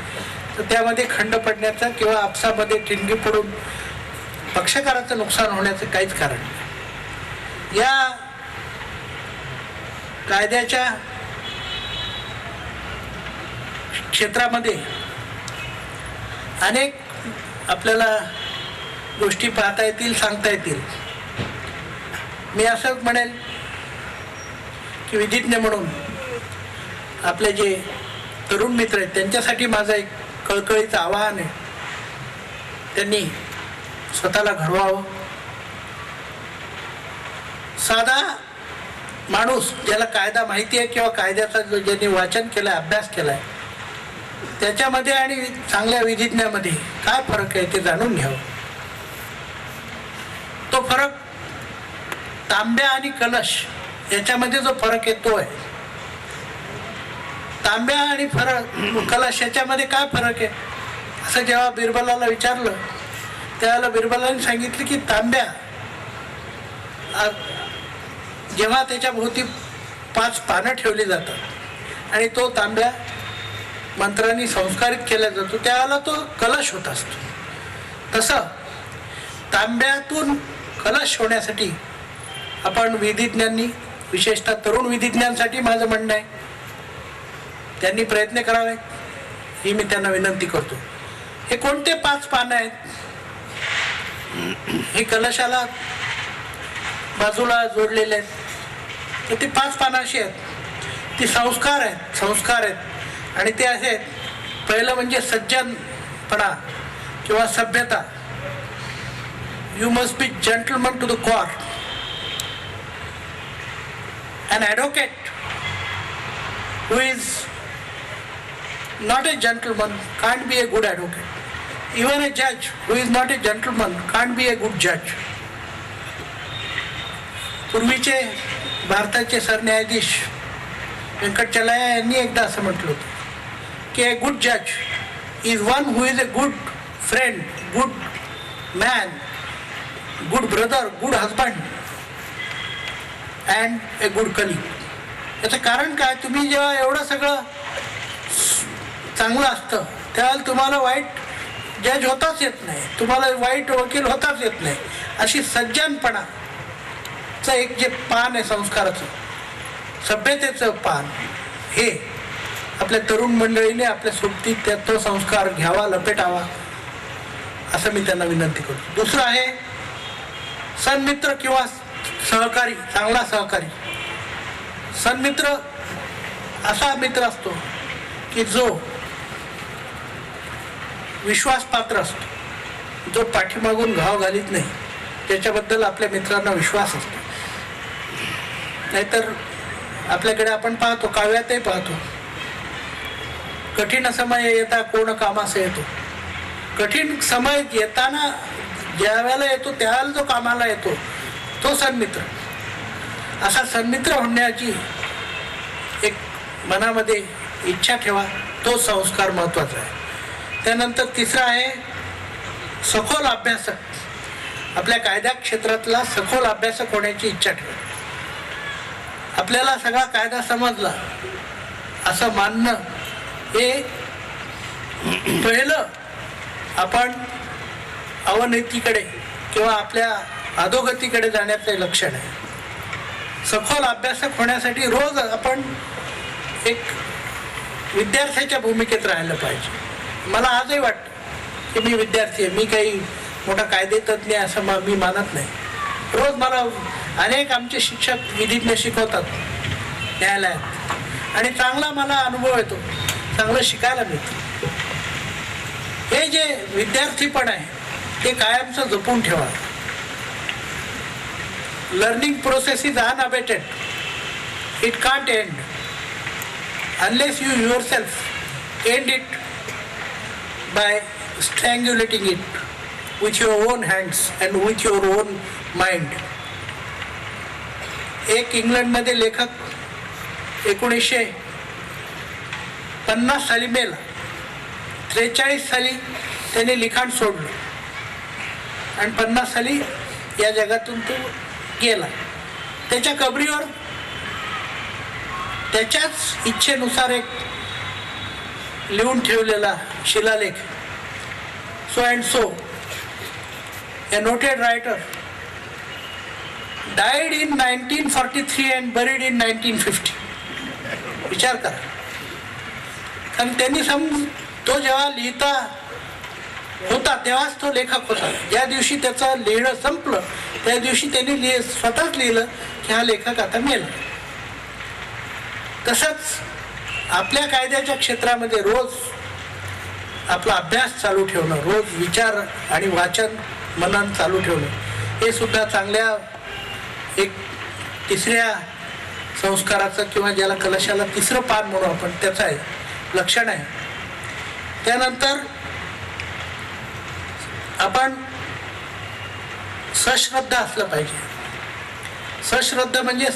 तर त्यामध्ये खंड पडण्याचं किंवा आपसामध्ये ठिणगी पडून पक्षकाराचं नुकसान होण्याचं काहीच कारण नाही. या कायद्याच्या क्षेत्रामध्ये अनेक आपल्याला गोष्टी पाहता येतील, सांगता येतील. मी असं म्हणेल की विधिज्ञ म्हणून आपले जे तरुण मित्र आहेत त्यांच्यासाठी माझं एक कळकळीचं आवाहन आहे. त्यांनी स्वतःला घडवावं. साधा माणूस ज्याला कायदा माहिती आहे किंवा कायद्याचा ज्यांनी वाचन केलं आहे, अभ्यास केला आहे, त्याच्यामध्ये आणि चांगल्या विधिज्ञामध्ये काय फरक आहे ते जाणून घ्यावं. तो फरक तांब्या आणि कलश याच्यामध्ये जो फरक आहे तो आहे. तांब्या आणि कलश याच्यामध्ये काय फरक आहे असं जेव्हा बिरबलाला विचारलं त्यावेळेला बिरबलाने सांगितलं की तांब्या जेव्हा त्याच्या भोवती 5 पानं ठेवली जातात आणि तो तांब्या मंत्रांनी संस्कारित केला जातो त्यावेळेला तो कलश होत असतो. तसं तांब्यातून कलश होण्यासाठी आपण विधिज्ञांनी, विशेषतः तरुण विधिज्ञांसाठी माझं म्हणणं आहे त्यांनी प्रयत्न करावे ही मी त्यांना विनंती करतो. हे कोणते 5 पानं आहेत? हे कलशाला बाजूला जोडलेले आहेत. तर ती 5 पानं अशी आहेत, ती संस्कार आहेत आणि ते असे आहेत. पहिलं म्हणजे सज्जनपणा किंवा सभ्यता. You must be gentleman to the core. An advocate who is not a gentleman can't be a good advocate. Even a judge who is not a gentleman can't be a good judge. पूर्वीचे भारताचे सरन्यायाधीश व्यंकटचलैया यांनी एकदा असं म्हटलं होतं की a good judge is one who is a good friend, good man, good brother, good husband and a good colleague. याचं कारण काय? तुम्ही जेव्हा एवढं सगळं चांगलं असतं त्यावेळेला तुम्हाला वाईट जज होताच येत नाही, तुम्हाला वाईट वकील होताच येत नाही. अशी सज्जनपणाचं एक जे पान आहे संस्काराचं, सभ्यतेचं पान, हे आपल्या तरुण मंडळीने आपल्या सोबतीत त्यात तो संस्कार घ्यावा, लपेटावा असं मी त्यांना विनंती करतो. दुसरं आहे सन्मित्र किंवा सहकारी, चांगला सहकारी. सन्मित्र असा मित्र असतो की जो विश्वासपात्र असतो, जो पाठीमागून घाव घालीत नाही, ज्याच्याबद्दल आपल्या मित्रांना विश्वास असतो. नाहीतर आपल्याकडे आपण पाहतो, काव्यातही पाहतो, कठीण समय येता कोण कामास येतो. कठीण समय येताना ज्या वेळेला येतो त्यावेळेला जो कामाला येतो तो सन्मित्र. असा सन्मित्र होण्याची एक मनामध्ये इच्छा ठेवा, तो संस्कार महत्त्वाचा आहे. त्यानंतर तिसरा आहे सखोल अभ्यासक. आपल्या कायदा क्षेत्रातला सखोल अभ्यासक होण्याची इच्छा ठेवा. आपल्याला सगळा कायदा समजला असं मानणं हे पहिलं आपण अवनतीकडे किंवा आपल्या अधोगतीकडे जाण्याचं लक्षण आहे. सखोल अभ्यासक होण्यासाठी रोज आपण एक विद्यार्थ्याच्या भूमिकेत राहायला पाहिजे. मला आजही वाटतं की मी विद्यार्थी आहे, मी काही मोठा कायदे तज्ज्ञ असं मी मानत नाही. रोज मला अनेक आमचे शिक्षक विधिज्ञ शिकवतात न्यायालयात आणि चांगला मला अनुभव येतो, चांगलं शिकायला मिळतं. हे जे विद्यार्थीपण आहे ते कायमचं जपून ठेवा. Learning process is unabated, it can't end unless you yourself end it by strangulating it with your own hands and with your own mind. एक इंग्लंडमध्ये लेखक 1950 साली मेला. 43 साली त्याने लिखाण सोडलं आणि 50 साली या जगातून तो गेला. त्याच्या कबरीवर त्याच्याच इच्छेनुसार एक लिहून ठेवलेला शिलालेख, so and so a noted writer died in 1943 and buried in 1950. विचार करा. कारण त्यांनी तो जेव्हा लिहिता होता तेव्हाच तो लेखक होता. ज्या दिवशी त्याचं लिहिणं संपलं त्या दिवशी त्यांनी स्वतःच लिहिलं की हा लेखक आता मेला. तसंच आपल्या कायद्याच्या क्षेत्रामध्ये रोज आपला अभ्यास चालू ठेवणं, रोज विचार आणि वाचन मनन चालू ठेवणं हे सुद्धा चांगल्या एक तिसऱ्या संस्काराचं किंवा ज्याला कलशाला तिसरं पान म्हणून आपण त्याचं आहे लक्षण आहे. त्यानंतर आपण सश्रद्धा असलं पाहिजे. सश्रद्धा म्हणजे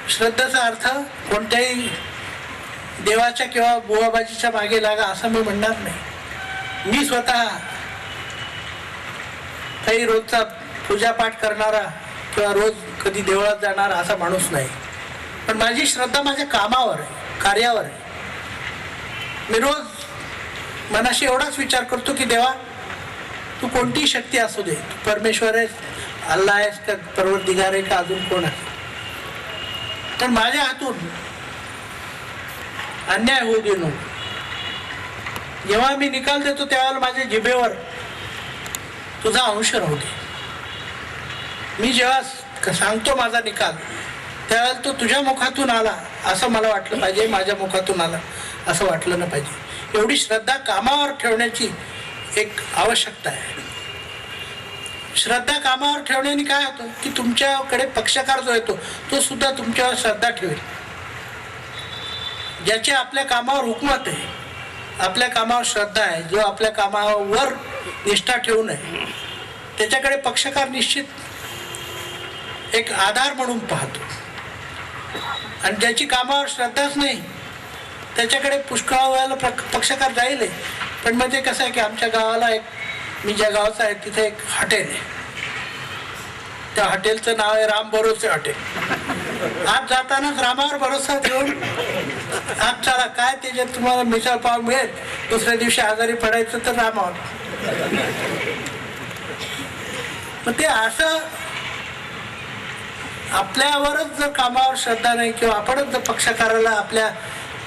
श्रद्धेचा अर्थ कोणत्याही देवाच्या किंवा बुवाबाजीच्या मागे लागा असं मी म्हणणार नाही. मी स्वतः काही रोजचा पूजापाठ करणारा किंवा रोज कधी देवळात जाणारा असा माणूस नाही. पण माझी श्रद्धा माझ्या कामावर आहे, कार्यावर आहे. मी रोज मनाशी एवढाच विचार करतो की देवा तू कोणतीही शक्ती असू दे, तू परमेश्वर आहेस, अल्लाह आहेस का परवरदिगार आहे का अजून कोण आहे, पण माझ्या हातून अन्याय होऊ दे नको. जेव्हा मी निकाल देतो त्यावेळेला माझ्या जिभेवर तुझा अंश राहू दे. मी जेव्हा सांगतो माझा निकाल त्यावेळेला तो तुझ्या मुखातून आला असं मला वाटलं पाहिजे, माझ्या मुखातून आला असं वाटलं नाही पाहिजे. एवढी श्रद्धा कामावर ठेवण्याची एक आवश्यकता आहे. श्रद्धा कामावर ठेवण्याने काय होतं की तुमच्याकडे पक्षकार जो येतो तो सुद्धा तुमच्यावर श्रद्धा ठेवेल. ज्याचे आपल्या कामावर हुकमत आहे, आपल्या कामावर श्रद्धा आहे, जो आपल्या कामावर निष्ठा ठेवू नये त्याच्याकडे पक्षकार निश्चित एक आधार म्हणून पाहतो. आणि ज्याची कामावर श्रद्धाच नाही त्याच्याकडे पुष्कळ वेळेला पक्षकार जाईल. पण म्हणजे कसं आहे की आमच्या गावाला एक, मी ज्या गावाचा आहे तिथे एक हॉटेल आहे. त्या हॉटेलचं नाव आहे राम भरोसे हॉटेल. आज जातानाच रामावर भरोसा ठेवून आज चला काय त्याच्यात तुम्हाला मिसळ पाव मिळेल, दुसऱ्या दिवशी आजारी पडायचं तर रामावर. मग ते असं आपल्यावरच जर कामावर श्रद्धा नाही किंवा आपणच जर पक्षकाराला आपल्या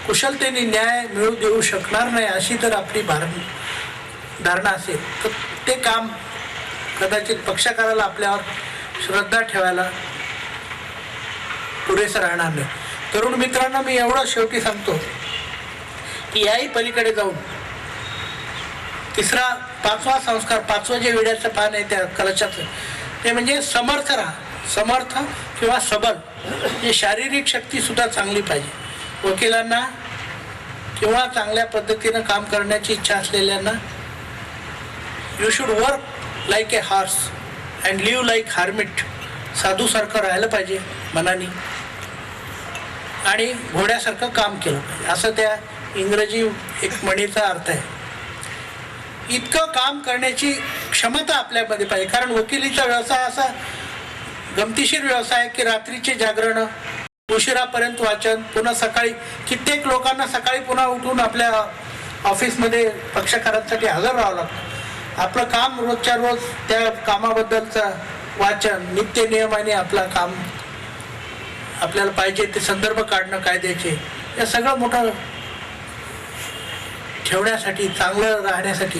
कुशलतेने न्याय मिळू देऊ शकणार नाही अशी जर आपली धारणा असेल तर ते काम कदाचित पक्षकाराला आपल्यावर श्रद्धा ठेवायला पुरेसं राहणार नाही. तरुण मित्रांनो, मी एवढं शेवटी सांगतो की याही पलीकडे जाऊन पाचवा संस्कार, पाचवं जे विड्याचं पान आहे त्या कलशाचं, ते म्हणजे समर्थ राहा. समर्थ किंवा सबल, म्हणजे शारीरिक शक्ती सुद्धा चांगली पाहिजे. वकिलांना किंवा चांगल्या पद्धतीनं काम करण्याची इच्छा असलेल्यांना you should work like a horse and live like hermit. साधूसारखं राहिलं पाहिजे मनाने आणि घोड्यासारखं काम केलं पाहिजे, असं त्या इंग्रजी एक म्हणीचा अर्थ आहे. इतकं काम करण्याची क्षमता आपल्यामध्ये पाहिजे, कारण वकिलीचा व्यवसाय असा गमतीशीर व्यवसाय आहे की रात्रीचे जागरण, उशिरापर्यंत वाचन, पुन्हा सकाळी कित्येक लोकांना सकाळी पुन्हा उठून आपल्या ऑफिसमध्ये पक्षकारांसाठी हजर राहावं लागतं. आपलं काम रोजच्या रोज त्या कामाबद्दलचं वाचन, नित्य नियमाने आपलं काम आपल्याला पाहिजे ते संदर्भ काढणं कायद्याचे, हे सगळं मोठं ठेवण्यासाठी, चांगलं राहण्यासाठी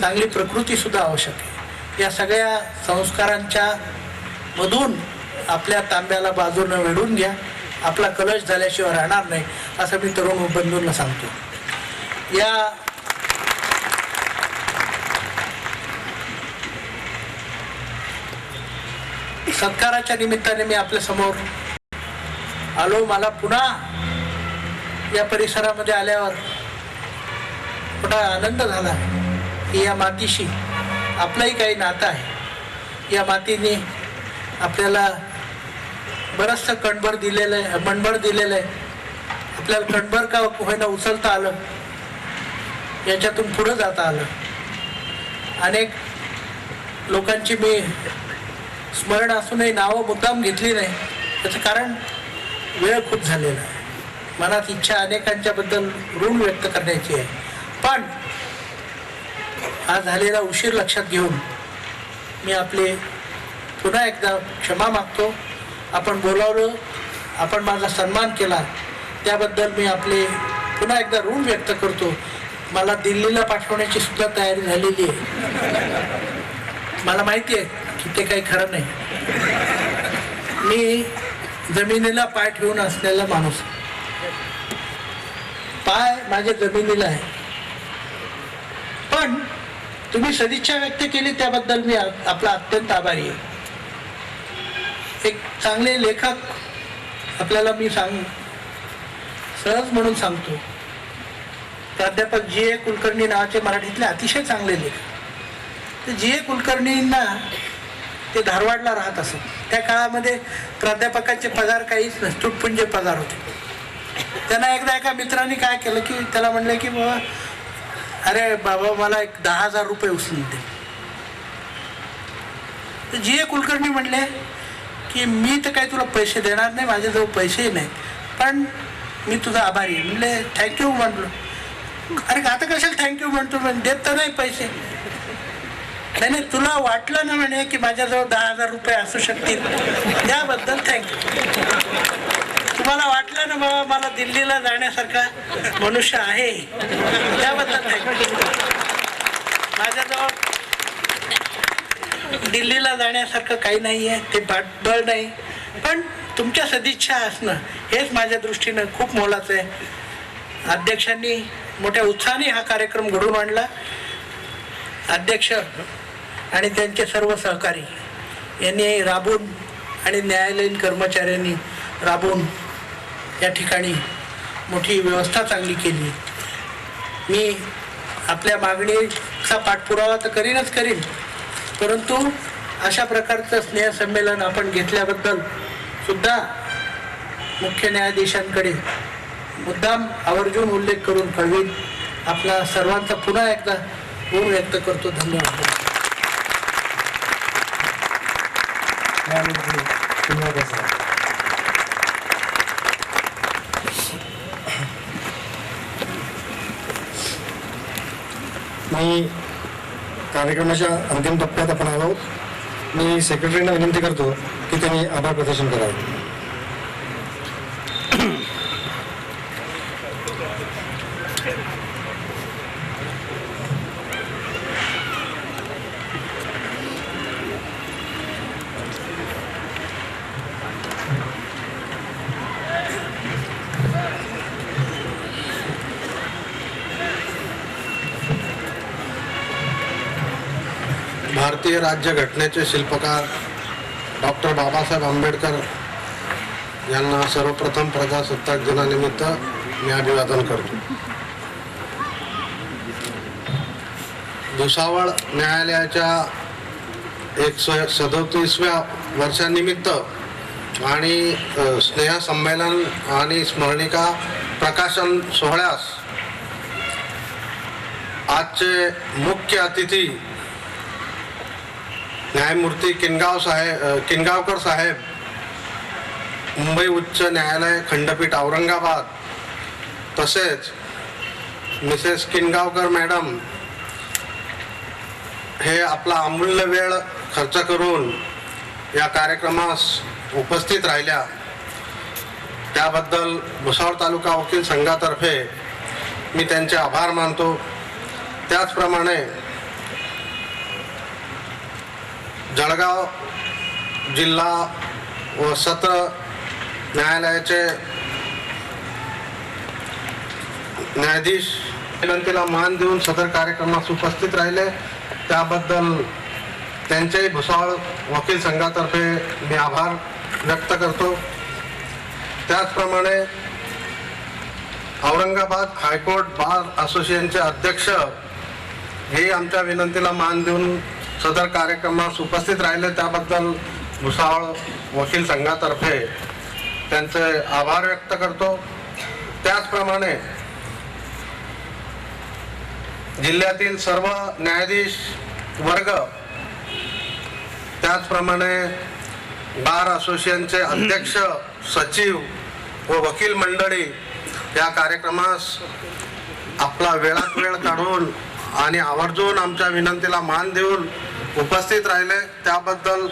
चांगली प्रकृती सुद्धा आवश्यक आहे. या सगळ्या संस्कारांच्या मधून आपल्या तांब्याला बाजूनं वेढून घ्या. आपला कलश झाल्याशिवाय राहणार नाही, असं मी तरुण बंधूंना सांगतो. या सत्काराच्या निमित्ताने मी आपल्या समोर आलो. मला पुन्हा या परिसरामध्ये आल्यावर मोठा आनंद झाला की या मातीशी आपलंही काही नातं आहे. या मातीने आपल्याला बरंचसं कणभर दिलेलं आहे, मनभर दिलेलं आहे. आपल्याला कणभर का होईना उचलता आलं, याच्यातून पुढं जाता आलं. अनेक लोकांची मी स्मरण असूनही नावं मुद्दाम घेतली नाही, त्याचं कारण वेळ खूप झालेला आहे. मनात इच्छा अनेकांच्याबद्दल ऋण व्यक्त करण्याची आहे, पण हा झालेला उशीर लक्षात घेऊन मी आपले पुन्हा एकदा क्षमा मागतो. आपण बोलावलं, आपण माझा सन्मान केला, त्याबद्दल मी आपले पुन्हा एकदा ऋण व्यक्त करतो. मला दिल्लीला पाठवण्याची सुद्धा तयारी झालेली आहे. मला माहिती आहे की ते काही खरं नाही. मी जमिनीला पाय ठेवून असलेला माणूस, पाय माझ्या जमिनीला आहे. पण तुम्ही सदिच्छा व्यक्त केली त्याबद्दल मी आपला अत्यंत आभारी आहे. एक चांगले लेखक आपल्याला मी सहज म्हणून सांगतो, प्राध्यापक जी.ए. कुलकर्णी नावाचे मराठीतले अतिशय चांगले लेखक. ते जी.ए. कुलकर्णींना ते धारवाडला राहत असत. त्या काळामध्ये प्राध्यापकांचे पगार काहीच नाही, तुटपुंजे पगार होते. त्यांना एकदा एका मित्राने काय केलं की त्याला म्हणलं की बाबा, अरे बाबा मला एक 10,000 रुपये उचलून दे. तर जी.ए. कुलकर्णी म्हणले की मी तर काही तुला पैसे देणार नाही, माझ्याजवळ पैसेही नाही, पण मी तुझा आभारी आहे. म्हणले थँक्यू म्हटलं. अरे आता कशाला थँक्यू म्हणतो, देत तर नाही पैसे. नाही, तुला वाटलं ना म्हणे की माझ्याजवळ 10,000 रुपये असू शकतील, त्याबद्दल थँक्यू. तुम्हाला वाटलं ना बाबा मला दिल्लीला जाण्यासारखा मनुष्य आहे, त्याबद्दल थँक्यू. माझ्याजवळ दिल्लीला जाण्यासारखं काही नाही आहे, ते पाठबळ नाही, पण तुमच्या सदिच्छा असणं हेच माझ्या दृष्टीनं खूप मोलाचं आहे. अध्यक्षांनी मोठ्या उत्साहाने हा कार्यक्रम घडवून आणला. अध्यक्ष आणि त्यांचे सर्व सहकारी यांनी राबून आणि न्यायालयीन कर्मचाऱ्यांनी राबून या ठिकाणी मोठी व्यवस्था चांगली केली. मी आपल्या मागणीचा पाठपुरावा तर करीनच करीन, परंतु अशा प्रकारचं स्नेहसंमेलन आपण घेतल्याबद्दल सुद्धा मुख्य न्यायाधीशांकडे मुद्दाम आवर्जून उल्लेख करून कळवीन. आपला सर्वांचा पुन्हा एकदा ऋण व्यक्त करतो. धन्यवाद. मी कार्यक्रमाच्या अंतिम टप्प्यात आपण आलो. मी सेक्रेटरींना विनंती करतो की त्यांनी आभार प्रदर्शन करावे. भारतीय राज्यघटनेचे शिल्पकार डॉक्टर बाबासाहेब आंबेडकर यांना सर्वप्रथम प्रजासत्ताक दिनानिमित्त मी अभिवादन करतो. भुसावळ न्यायालयाच्या 137व्या वर्षानिमित्त आणि स्नेहसंमेलन आणि स्मरणिका प्रकाशन सोहळ्यास आजचे मुख्य अतिथी न्यायमूर्ती किनगावकर साहेब, मुंबई उच्च न्यायालय खंडपीठ औरंगाबाद, तसेच मिसेस किनगावकर मॅडम हे आपला अमूल्य वेळ खर्च करून या कार्यक्रमास उपस्थित राहिल्या, त्याबद्दल भुसावळ तालुका वकील संघातर्फे मी त्यांचे आभार मानतो. त्याचप्रमाणे जळगाव जिल्हा व सत्र न्यायालयाचे न्यायाधीश विनंतीला मान देऊन सदर कार्यक्रमास उपस्थित राहिले, त्याबद्दल त्यांच्याही भुसावळ वकील संघातर्फे मी आभार व्यक्त करतो. त्याचप्रमाणे औरंगाबाद हायकोर्ट बार असोसिएशनचे अध्यक्ष हे आमच्या विनंतीला मान देऊन सदर कार्यक्रमास उपस्थित राहिले, त्याबद्दल भुसावळ वकील संघातर्फे त्यांचे आभार व्यक्त करतो. त्याचप्रमाणे जिल्ह्यातील सर्व न्यायाधीश वर्ग, त्याचप्रमाणे बार असोसिएशनचे अध्यक्ष, सचिव व वकील मंडळी या कार्यक्रमास आपला वेळात वेळ काढून आणि आवर्जून आमच्या विनंतीला मान देऊन उपस्थित राहिले, त्याबद्दल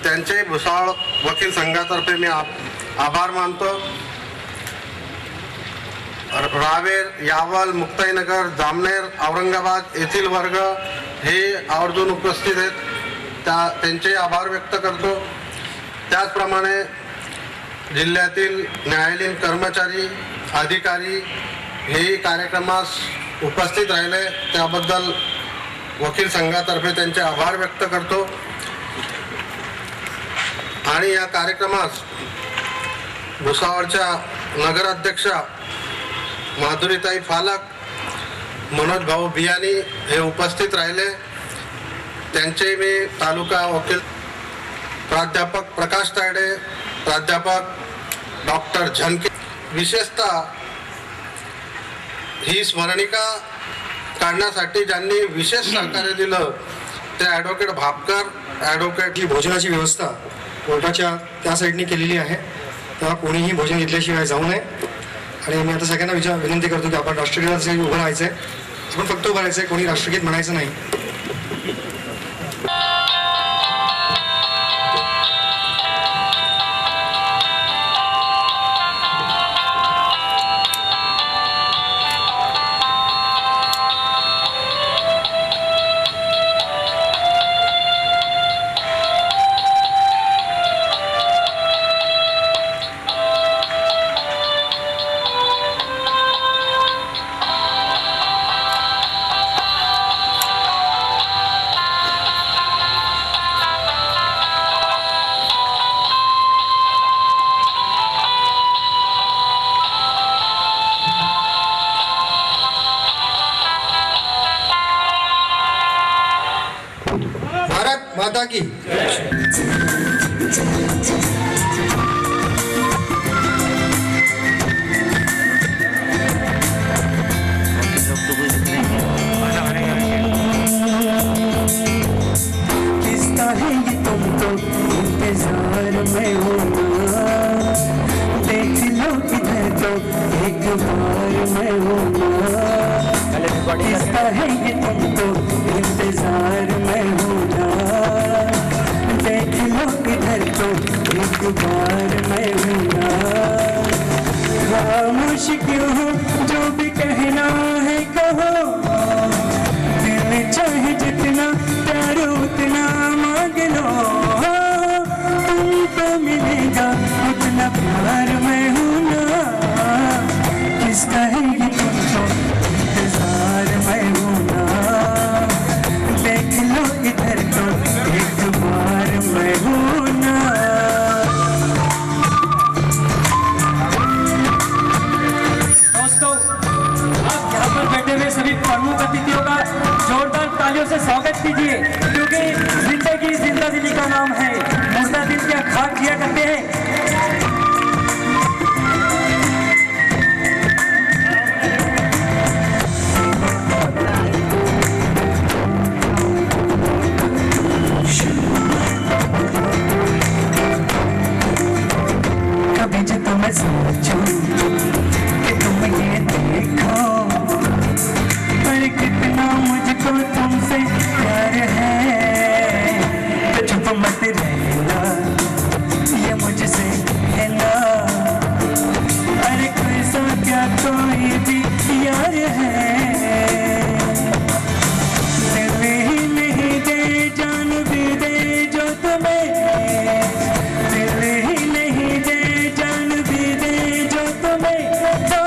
त्यांचे भुसावळ वकील संघातर्फे मी आभार मानतो. रावेर, यावल, मुक्ताईनगर, जामनेर, औरंगाबाद येथील वर्ग हे आवर्जून उपस्थित आहेत, त्यांचे आभार व्यक्त करतो. त्याचप्रमाणे जिल्ह्यातील न्यायालयीन कर्मचारी, अधिकारी हेही कार्यक्रमास उपस्थित राहिले, त्याबद्दल वकील संघातर्फे त्यांचे आभार व्यक्त करतो. आणि या कार्यक्रमास भुसावळच्या नगराध्यक्षा माधुरीताई फालक, मनोज भाऊ बियानी हे उपस्थित राहिले, त्यांचे मी तालुका वकील प्राध्यापक प्रकाश तायडे, प्राध्यापक डॉक्टर झनके, विशेषतः ही स्मरणिका काढण्यासाठी ज्यांनी विशेष सहकार्य दिलं ते ॲडव्होकेट भापकर, ॲडव्होकेट. ही भोजनाची व्यवस्था कोर्टाच्या त्या साईडने केलेली आहे, तेव्हा कोणीही भोजन घेतल्याशिवाय जाऊ नये. आणि मी आता सगळ्यांना विनंती करतो की आपण राष्ट्रगीतासाठी उभं राहायचं आहे, आपण फक्त उभं राहायचं आहे, कोणी राष्ट्रगीत म्हणायचं नाही. माता की किसका है ये तुमको इंतजार में होना, देख लो इधर तो एक बार मैं होना. किसका है ये तुमको इंतजार में होना, देख लो इधर तो एक बार मैं होना. खामोश क्यों हो, जो भी कहना है कहो, दिल में चाहे जितना प्यार उतना मांग लो, तुमको मिलेगा उतना प्यार मैं हूँ ना. किसका है ये तुमको इंतजार मैं हूँ ना, देख लो इधर तो हुए सभी प्रमुख अतिथियों का जोरदार तालियों से स्वागत कीजिए, क्योंकि जिंदगी जिंदा दिली का नाम है। मुर्दा दिल क्या खाक किया करते हैं। कभी जब तुम्हें सोचूं कि तुम ये देखो, पर कितना मुझको तुमसे प्यार है, तो चुप मत रहना, ये मुझसे कहना, अरे कोई सा क्या कोई भी यार है, दिल ही नहीं दे जान भी दे जो तुम्हें, दिल ही नहीं दे जान भी दे जो तुम्हें, तो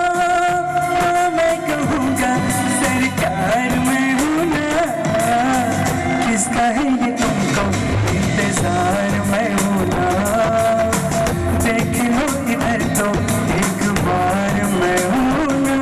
मैं कहूँगा सरकार मैं हूँ ना, किसका है ये तुमको इंतजार मैं हूँ ना, देख लो इधर तो एक बार मैं हूँ ना।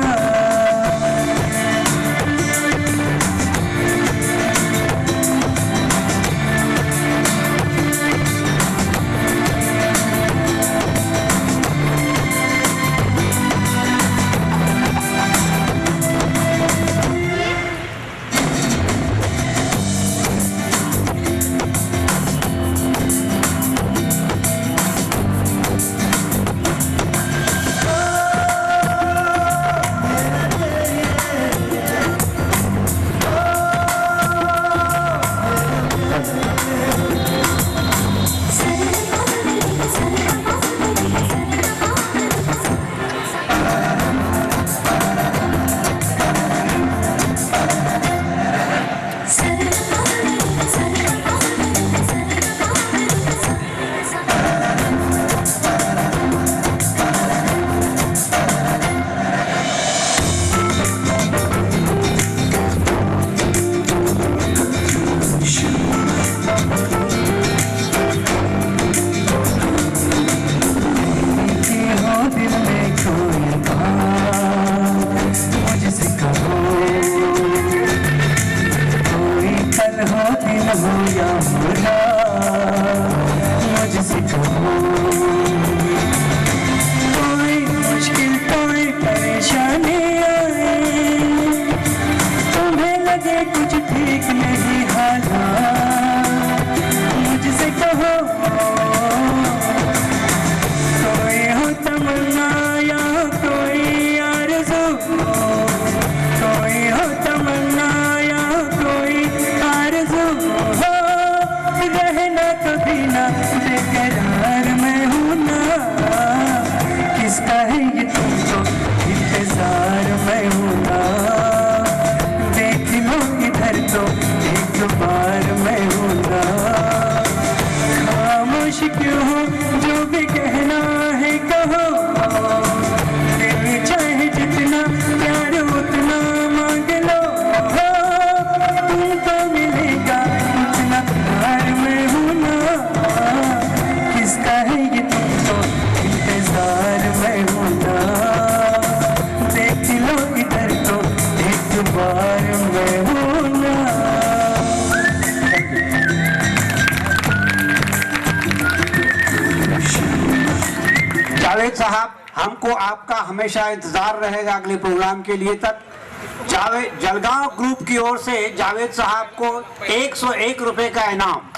जावेद साहब, हमको आपका हमेशा इंतजार रहेगा अगले प्रोग्राम के लिए। तक जावेद जलगांव ग्रुप की ओर से जावेद साहब को 101 रुपए का इनाम।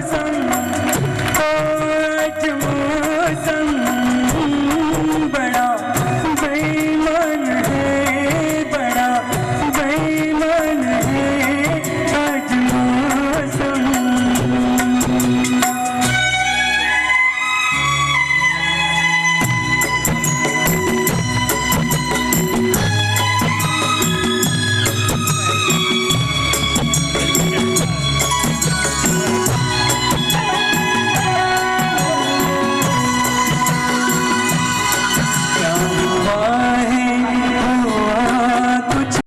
संग